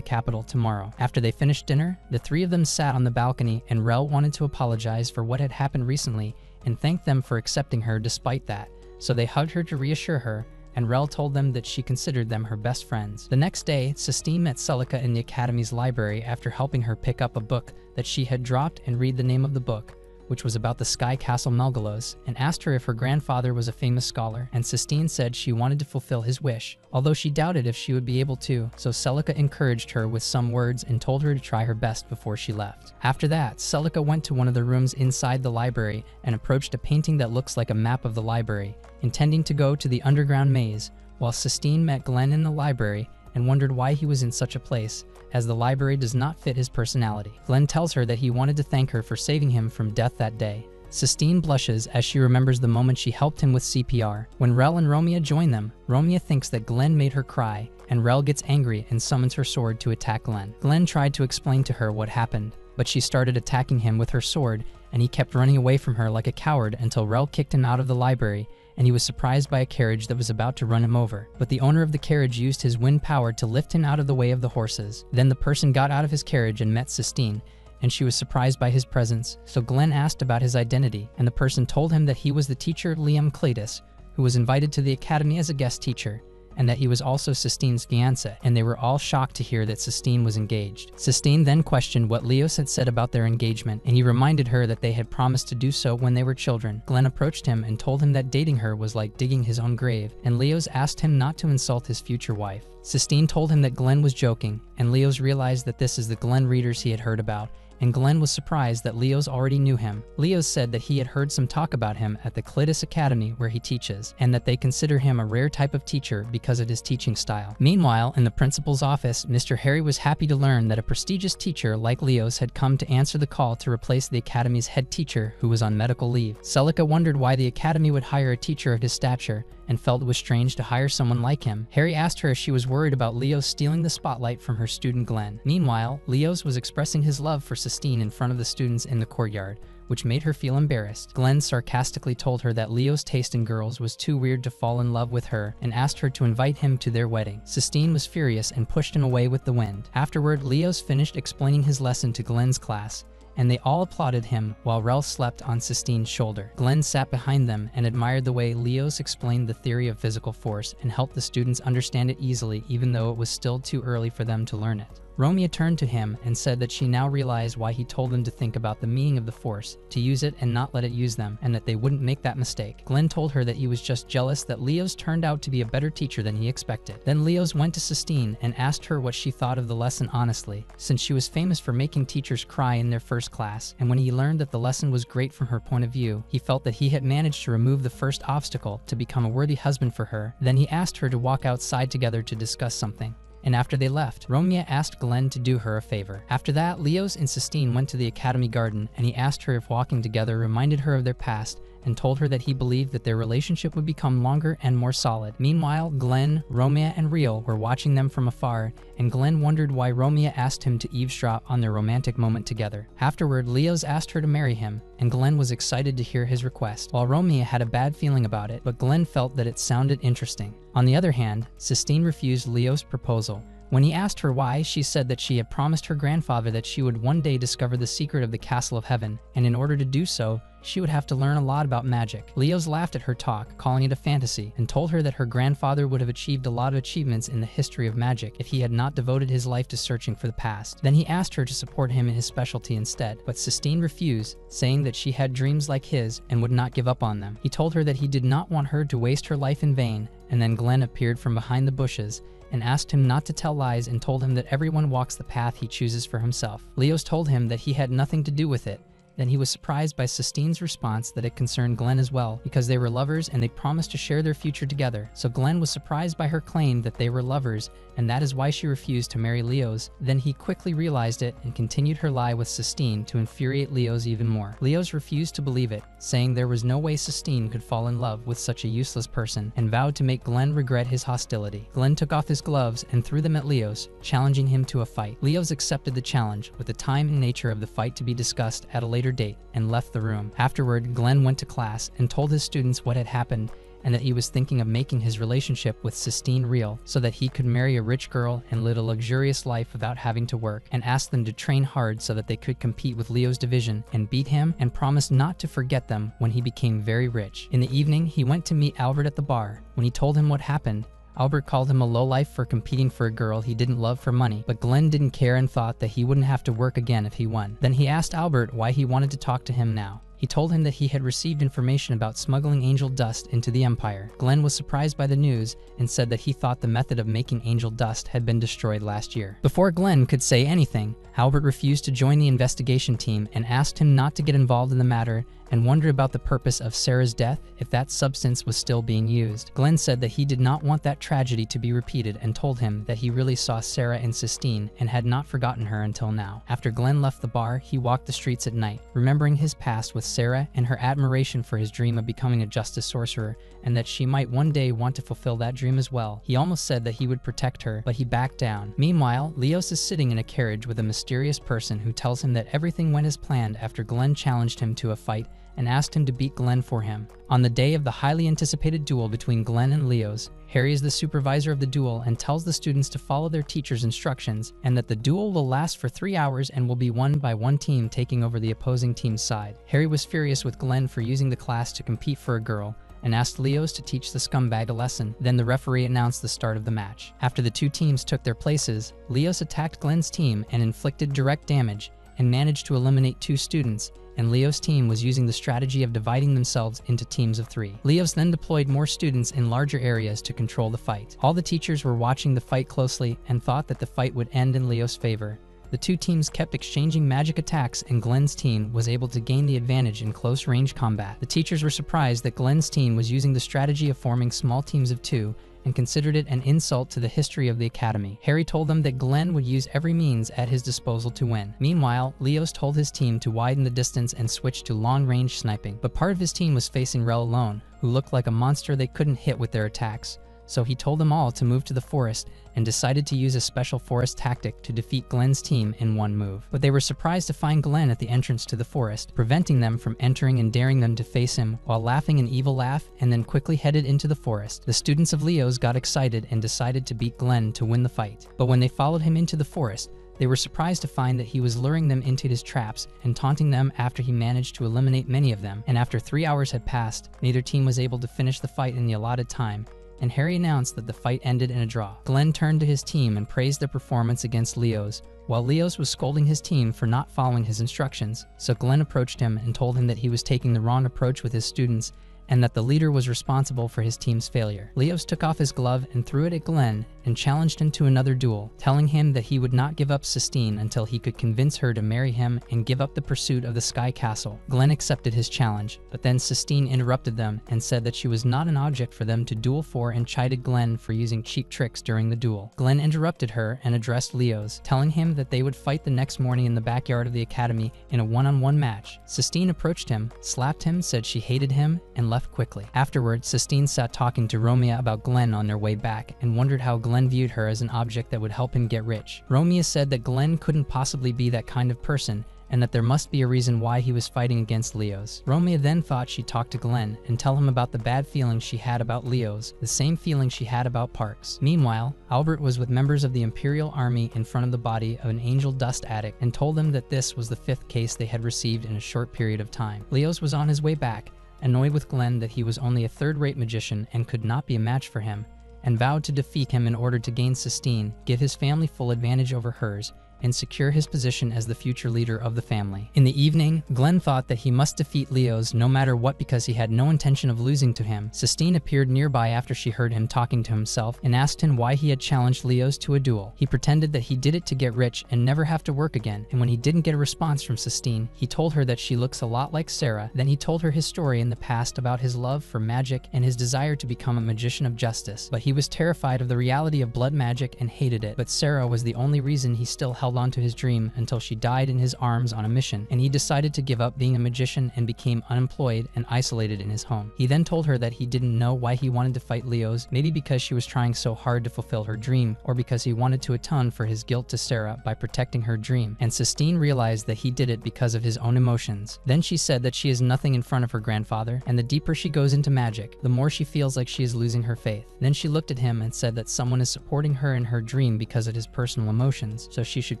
A: capital tomorrow. After they finished dinner, the three of them sat on the balcony, and Rel wanted to apologize for what had happened recently and thanked them for accepting her despite that, so they hugged her to reassure her, and Rel told them that she considered them her best friends. The next day, Sistine met Celica in the Academy's library after helping her pick up a book that she had dropped and read the name of the book, which was about the Sky Castle Melgalos, and asked her if her grandfather was a famous scholar, and Sistine said she wanted to fulfill his wish, although she doubted if she would be able to, so Celica encouraged her with some words and told her to try her best before she left. After that, Celica went to one of the rooms inside the library and approached a painting that looks like a map of the library, intending to go to the underground maze, while Sistine met Glenn in the library and wondered why he was in such a place, as the library does not fit his personality. Glenn tells her that he wanted to thank her for saving him from death that day. Sistine blushes as she remembers the moment she helped him with CPR. When Rel and Romea join them, Romea thinks that Glenn made her cry, and Rel gets angry and summons her sword to attack Glenn. Glenn tried to explain to her what happened, but she started attacking him with her sword, and he kept running away from her like a coward until Rel kicked him out of the library, and he was surprised by a carriage that was about to run him over. But the owner of the carriage used his wind power to lift him out of the way of the horses. Then the person got out of his carriage and met Sistine, and she was surprised by his presence, so Glenn asked about his identity, and the person told him that he was the teacher Liam Cletus, who was invited to the academy as a guest teacher, and that he was also Sistine's fiancé, and they were all shocked to hear that Sistine was engaged. Sistine then questioned what Leos had said about their engagement, and he reminded her that they had promised to do so when they were children. Glenn approached him and told him that dating her was like digging his own grave, and Leos asked him not to insult his future wife. Sistine told him that Glenn was joking, and Leos realized that this is the Glenn readers he had heard about, and Glenn was surprised that Leos already knew him. Leos said that he had heard some talk about him at the Cletus Academy where he teaches, and that they consider him a rare type of teacher because of his teaching style. Meanwhile, in the principal's office, Mr. Harry was happy to learn that a prestigious teacher like Leos had come to answer the call to replace the Academy's head teacher who was on medical leave. Celica wondered why the Academy would hire a teacher of his stature, and felt it was strange to hire someone like him. Harry asked her if she was worried about Leos stealing the spotlight from her student Glenn. Meanwhile, Leos was expressing his love for Sistine in front of the students in the courtyard, which made her feel embarrassed. Glenn sarcastically told her that Leo's taste in girls was too weird to fall in love with her and asked her to invite him to their wedding. Sistine was furious and pushed him away with the wind. Afterward, Leos finished explaining his lesson to Glenn's class, and they all applauded him while Rel slept on Sistine's shoulder. Glenn sat behind them and admired the way Leos explained the theory of physical force and helped the students understand it easily even though it was still too early for them to learn it. Romea turned to him and said that she now realized why he told them to think about the meaning of the Force, to use it and not let it use them, and that they wouldn't make that mistake. Glenn told her that he was just jealous that Leos turned out to be a better teacher than he expected. Then Leos went to Sistine and asked her what she thought of the lesson honestly, since she was famous for making teachers cry in their first class, and when he learned that the lesson was great from her point of view, he felt that he had managed to remove the first obstacle to become a worthy husband for her. Then he asked her to walk outside together to discuss something. And after they left, Romea asked Glenn to do her a favor. After that, Leos and Sistine went to the Academy garden, and he asked her if walking together reminded her of their past, and told her that he believed that their relationship would become longer and more solid. Meanwhile, Glenn, Romea, and Riel were watching them from afar, and Glenn wondered why Romea asked him to eavesdrop on their romantic moment together. Afterward, Leos asked her to marry him, and Glenn was excited to hear his request, while Romea had a bad feeling about it, but Glenn felt that it sounded interesting. On the other hand, Sistine refused Leos' proposal, When he asked her why, she said that she had promised her grandfather that she would one day discover the secret of the Castle of Heaven, and in order to do so, she would have to learn a lot about magic. Leos laughed at her talk, calling it a fantasy, and told her that her grandfather would have achieved a lot of achievements in the history of magic if he had not devoted his life to searching for the past. Then he asked her to support him in his specialty instead, but Sistine refused, saying that she had dreams like his and would not give up on them. He told her that he did not want her to waste her life in vain, and then Glenn appeared from behind the bushes and asked him not to tell lies and told him that everyone walks the path he chooses for himself. Leos told him that he had nothing to do with it. Then he was surprised by Sistine's response that it concerned Glenn as well, because they were lovers and they promised to share their future together. So Glenn was surprised by her claim that they were lovers, and that is why she refused to marry Leos. Then he quickly realized it and continued her lie with Sistine to infuriate Leos even more. Leos refused to believe it, saying there was no way Sistine could fall in love with such a useless person, and vowed to make Glenn regret his hostility. Glenn took off his gloves and threw them at Leos, challenging him to a fight. Leos accepted the challenge, with the time and nature of the fight to be discussed at a later date, and left the room. Afterward, Glenn went to class and told his students what had happened and that he was thinking of making his relationship with Sistine real so that he could marry a rich girl and live a luxurious life without having to work, and asked them to train hard so that they could compete with Leo's division and beat him, and promised not to forget them when he became very rich. In the evening, he went to meet Albert at the bar. When he told him what happened, Albert called him a lowlife for competing for a girl he didn't love for money, but Glenn didn't care and thought that he wouldn't have to work again if he won. Then he asked Albert why he wanted to talk to him now. He told him that he had received information about smuggling angel dust into the Empire. Glenn was surprised by the news and said that he thought the method of making angel dust had been destroyed last year. Before Glenn could say anything, Albert refused to join the investigation team and asked him not to get involved in the matter and wondered about the purpose of Sarah's death if that substance was still being used. Glenn said that he did not want that tragedy to be repeated and told him that he really saw Sarah in Sistine and had not forgotten her until now. After Glenn left the bar, he walked the streets at night, remembering his past with Sarah and her admiration for his dream of becoming a justice sorcerer, and that she might one day want to fulfill that dream as well. He almost said that he would protect her, but he backed down. Meanwhile, Leos is sitting in a carriage with a mysterious person who tells him that everything went as planned after Glenn challenged him to a fight and asked him to beat Glenn for him. On the day of the highly anticipated duel between Glenn and Leos, Harry is the supervisor of the duel and tells the students to follow their teacher's instructions, and that the duel will last for 3 hours and will be won by one team taking over the opposing team's side. Harry was furious with Glenn for using the class to compete for a girl, and asked Leos to teach the scumbag a lesson. Then the referee announced the start of the match. After the two teams took their places, Leos attacked Glenn's team and inflicted direct damage, and managed to eliminate 2 students, and Leo's team was using the strategy of dividing themselves into teams of 3. Leos then deployed more students in larger areas to control the fight. All the teachers were watching the fight closely and thought that the fight would end in Leo's favor. The two teams kept exchanging magic attacks, and Glenn's team was able to gain the advantage in close-range combat. The teachers were surprised that Glenn's team was using the strategy of forming small teams of 2, and considered it an insult to the history of the academy. Harry told them that Glenn would use every means at his disposal to win. Meanwhile, Leos told his team to widen the distance and switch to long-range sniping, but part of his team was facing Rel alone, who looked like a monster they couldn't hit with their attacks. So he told them all to move to the forest and decided to use a special forest tactic to defeat Glenn's team in one move. But they were surprised to find Glenn at the entrance to the forest, preventing them from entering and daring them to face him while laughing an evil laugh, and then quickly headed into the forest. The students of Leo's got excited and decided to beat Glenn to win the fight. But when they followed him into the forest, they were surprised to find that he was luring them into his traps and taunting them after he managed to eliminate many of them. And after 3 hours had passed, neither team was able to finish the fight in the allotted time, and Harry announced that the fight ended in a draw. Glenn turned to his team and praised their performance against Leo's, while Leo's was scolding his team for not following his instructions. So Glenn approached him and told him that he was taking the wrong approach with his students, and that the leader was responsible for his team's failure. Leos took off his glove and threw it at Glenn and challenged him to another duel, telling him that he would not give up Sistine until he could convince her to marry him and give up the pursuit of the Sky Castle. Glenn accepted his challenge, but then Sistine interrupted them and said that she was not an object for them to duel for, and chided Glenn for using cheap tricks during the duel. Glenn interrupted her and addressed Leos, telling him that they would fight the next morning in the backyard of the academy in a one-on-one match. Sistine approached him, slapped him, said she hated him, and left quickly. Afterwards, Sistine sat talking to Romea about Glenn on their way back and wondered how Glenn viewed her as an object that would help him get rich. Romea said that Glenn couldn't possibly be that kind of person, and that there must be a reason why he was fighting against Leos. Romeo then thought she'd talk to Glenn and tell him about the bad feelings she had about Leos, the same feeling she had about Parks. Meanwhile, Albert was with members of the Imperial Army in front of the body of an angel dust addict and told them that this was the 5th case they had received in a short period of time. Leos was on his way back, annoyed with Glenn that he was only a third-rate magician and could not be a match for him, and vowed to defeat him in order to gain Sistine, give his family full advantage over hers, and secure his position as the future leader of the family. In the evening, Glenn thought that he must defeat Leos no matter what because he had no intention of losing to him. Sistine appeared nearby after she heard him talking to himself and asked him why he had challenged Leos to a duel. He pretended that he did it to get rich and never have to work again, and when he didn't get a response from Sistine, he told her that she looks a lot like Sarah. Then he told her his story in the past about his love for magic and his desire to become a magician of justice, but he was terrified of the reality of blood magic and hated it. But Sarah was the only reason he still held on to his dream until she died in his arms on a mission, and he decided to give up being a magician and became unemployed and isolated in his home. He then told her that he didn't know why he wanted to fight Leos, maybe because she was trying so hard to fulfill her dream, or because he wanted to atone for his guilt to Sarah by protecting her dream, and Sistine realized that he did it because of his own emotions. Then she said that she is nothing in front of her grandfather, and the deeper she goes into magic, the more she feels like she is losing her faith. Then she looked at him and said that someone is supporting her in her dream because of his personal emotions, so she should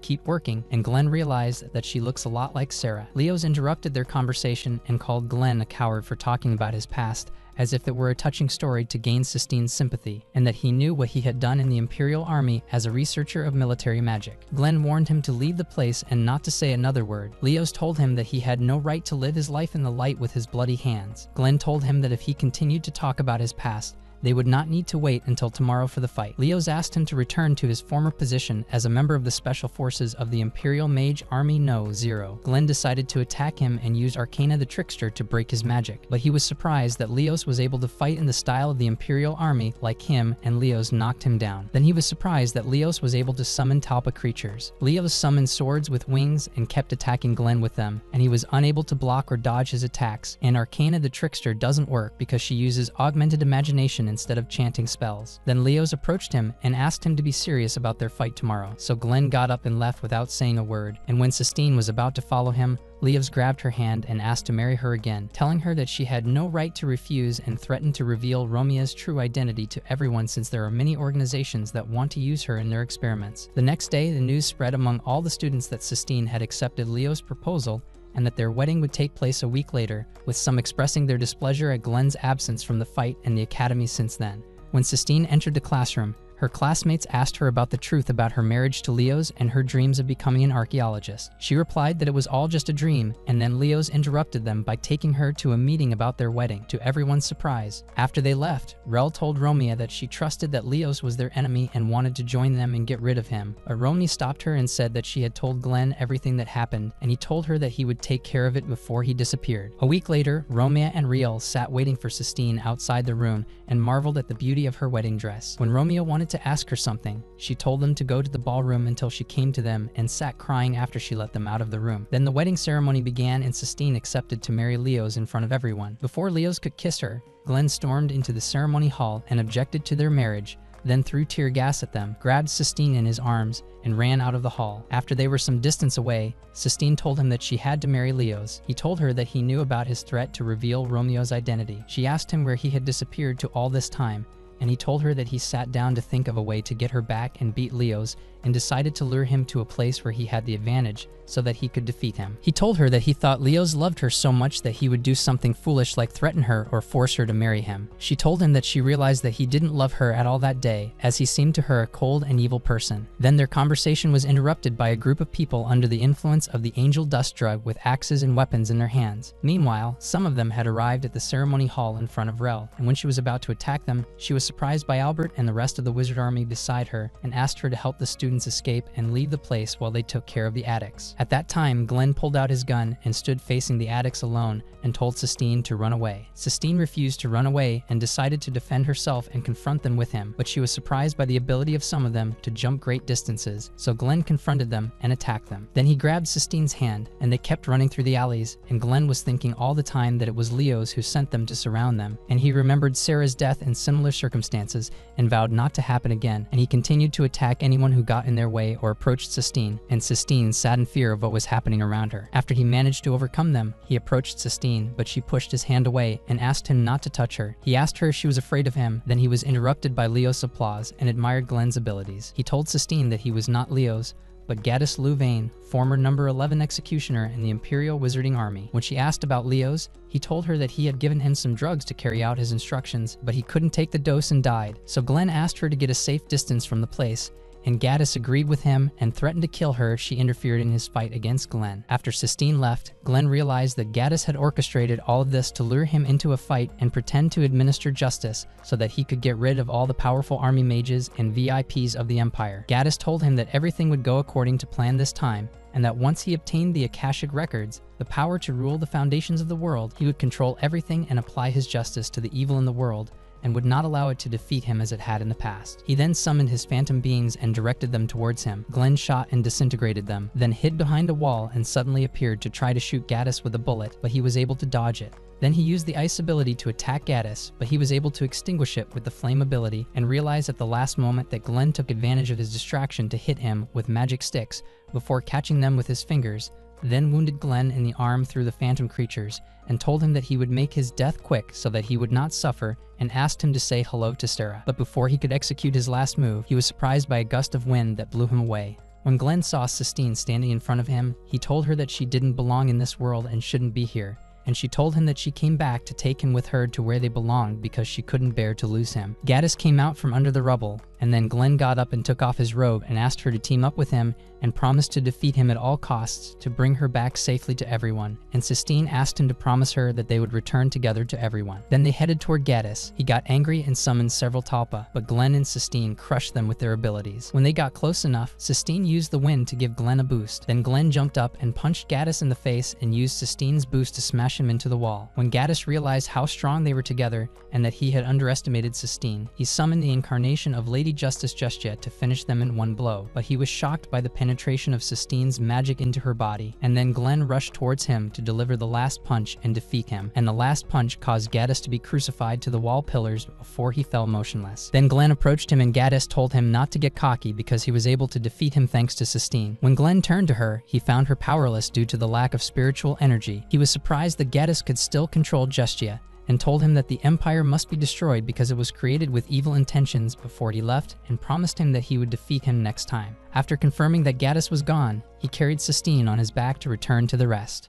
A: keep working, and Glenn realized that she looks a lot like Sarah. Leos interrupted their conversation and called Glenn a coward for talking about his past, as if it were a touching story to gain Sistine's sympathy, and that he knew what he had done in the Imperial Army as a researcher of military magic. Glenn warned him to leave the place and not to say another word. Leos told him that he had no right to live his life in the light with his bloody hands. Glenn told him that if he continued to talk about his past, they would not need to wait until tomorrow for the fight. Leos asked him to return to his former position as a member of the Special Forces of the Imperial Mage Army No. 0. Glenn decided to attack him and use Arcana the Trickster to break his magic, but he was surprised that Leos was able to fight in the style of the Imperial Army like him, and Leos knocked him down. Then he was surprised that Leos was able to summon Talpa creatures. Leos summoned swords with wings and kept attacking Glenn with them, and he was unable to block or dodge his attacks, and Arcana the Trickster doesn't work because she uses augmented imagination instead of chanting spells. Then Leos approached him and asked him to be serious about their fight tomorrow, so Glenn got up and left without saying a word, and when Sistine was about to follow him, Leos grabbed her hand and asked to marry her again, telling her that she had no right to refuse and threatened to reveal Romeo's true identity to everyone since there are many organizations that want to use her in their experiments. The next day, the news spread among all the students that Sistine had accepted Leos' proposal and that their wedding would take place a week later, with some expressing their displeasure at Glenn's absence from the fight and the academy since then. When Sistine entered the classroom, her classmates asked her about the truth about her marriage to Leos and her dreams of becoming an archaeologist. She replied that it was all just a dream, and then Leos interrupted them by taking her to a meeting about their wedding, to everyone's surprise. After they left, Rel told Romeo that she trusted that Leos was their enemy and wanted to join them and get rid of him, but Romeo stopped her and said that she had told Glenn everything that happened, and he told her that he would take care of it before he disappeared. A week later, Romeo and Riel sat waiting for Sistine outside the room and marveled at the beauty of her wedding dress. When Romeo wanted to ask her something, she told them to go to the ballroom until she came to them and sat crying after she let them out of the room. Then the wedding ceremony began and Sistine accepted to marry Leos in front of everyone. Before Leos could kiss her, Glenn stormed into the ceremony hall and objected to their marriage, then threw tear gas at them, grabbed Sistine in his arms, and ran out of the hall. After they were some distance away, Sistine told him that she had to marry Leos. He told her that he knew about his threat to reveal Romeo's identity. She asked him where he had disappeared to all this time, and he told her that he sat down to think of a way to get her back and beat Leos, and decided to lure him to a place where he had the advantage so that he could defeat him. He told her that he thought Leos loved her so much that he would do something foolish like threaten her or force her to marry him. She told him that she realized that he didn't love her at all that day, as he seemed to her a cold and evil person. Then their conversation was interrupted by a group of people under the influence of the angel dust drug with axes and weapons in their hands. Meanwhile, some of them had arrived at the ceremony hall in front of Rel, and when she was about to attack them, she was surprised by Albert and the rest of the wizard army beside her and asked her to help the students escape and leave the place while they took care of the addicts. At that time, Glenn pulled out his gun and stood facing the addicts alone and told Sistine to run away. Sistine refused to run away and decided to defend herself and confront them with him, but she was surprised by the ability of some of them to jump great distances, so Glenn confronted them and attacked them. Then he grabbed Sistine's hand, and they kept running through the alleys, and Glenn was thinking all the time that it was Leos who sent them to surround them, and he remembered Sarah's death in similar circumstances circumstances and vowed not to happen again, and he continued to attack anyone who got in their way or approached Sistine, and Sistine sat in fear of what was happening around her. After he managed to overcome them, he approached Sistine, but she pushed his hand away and asked him not to touch her. He asked her if she was afraid of him, then he was interrupted by Leo's applause and admired Glenn's abilities. He told Sistine that he was not Leo's, but Gaddis Louvain, former number 11 executioner in the Imperial Wizarding Army. When she asked about Leo's, he told her that he had given him some drugs to carry out his instructions, but he couldn't take the dose and died. So Glenn asked her to get a safe distance from the place, and Gaddis agreed with him and threatened to kill her if she interfered in his fight against Glenn. After Sistine left, Glenn realized that Gaddis had orchestrated all of this to lure him into a fight and pretend to administer justice so that he could get rid of all the powerful army mages and VIPs of the Empire. Gaddis told him that everything would go according to plan this time, and that once he obtained the Akashic records, the power to rule the foundations of the world, he would control everything and apply his justice to the evil in the world, and would not allow it to defeat him as it had in the past. He then summoned his phantom beings and directed them towards him. Glenn shot and disintegrated them, then hid behind a wall and suddenly appeared to try to shoot Gaddis with a bullet, but he was able to dodge it. Then he used the ice ability to attack Gaddis, but he was able to extinguish it with the flame ability and realized at the last moment that Glenn took advantage of his distraction to hit him with magic sticks before catching them with his fingers, then wounded Glenn in the arm through the phantom creatures and told him that he would make his death quick so that he would not suffer, and asked him to say hello to Sarah. But before he could execute his last move, he was surprised by a gust of wind that blew him away. When Glenn saw Sistine standing in front of him, he told her that she didn't belong in this world and shouldn't be here, and she told him that she came back to take him with her to where they belonged because she couldn't bear to lose him. Gaddis came out from under the rubble, and then Glenn got up and took off his robe and asked her to team up with him and promised to defeat him at all costs to bring her back safely to everyone, and Sistine asked him to promise her that they would return together to everyone. Then they headed toward Gaddis. He got angry and summoned several Talpa, but Glenn and Sistine crushed them with their abilities. When they got close enough, Sistine used the wind to give Glenn a boost. Then Glenn jumped up and punched Gaddis in the face and used Sistine's boost to smash him into the wall. When Gaddis realized how strong they were together and that he had underestimated Sistine, he summoned the incarnation of Lady Justice Justia to finish them in one blow, but he was shocked by the penetration of Sistine's magic into her body, and then Glenn rushed towards him to deliver the last punch and defeat him, and the last punch caused Gaddis to be crucified to the wall pillars before he fell motionless. Then Glenn approached him and Gaddis told him not to get cocky because he was able to defeat him thanks to Sistine. When Glenn turned to her, he found her powerless due to the lack of spiritual energy. He was surprised that Gaddis could still control Justia, and told him that the Empire must be destroyed because it was created with evil intentions before he left, and promised him that he would defeat him next time. After confirming that Gaddis was gone, he carried Sistine on his back to return to the rest.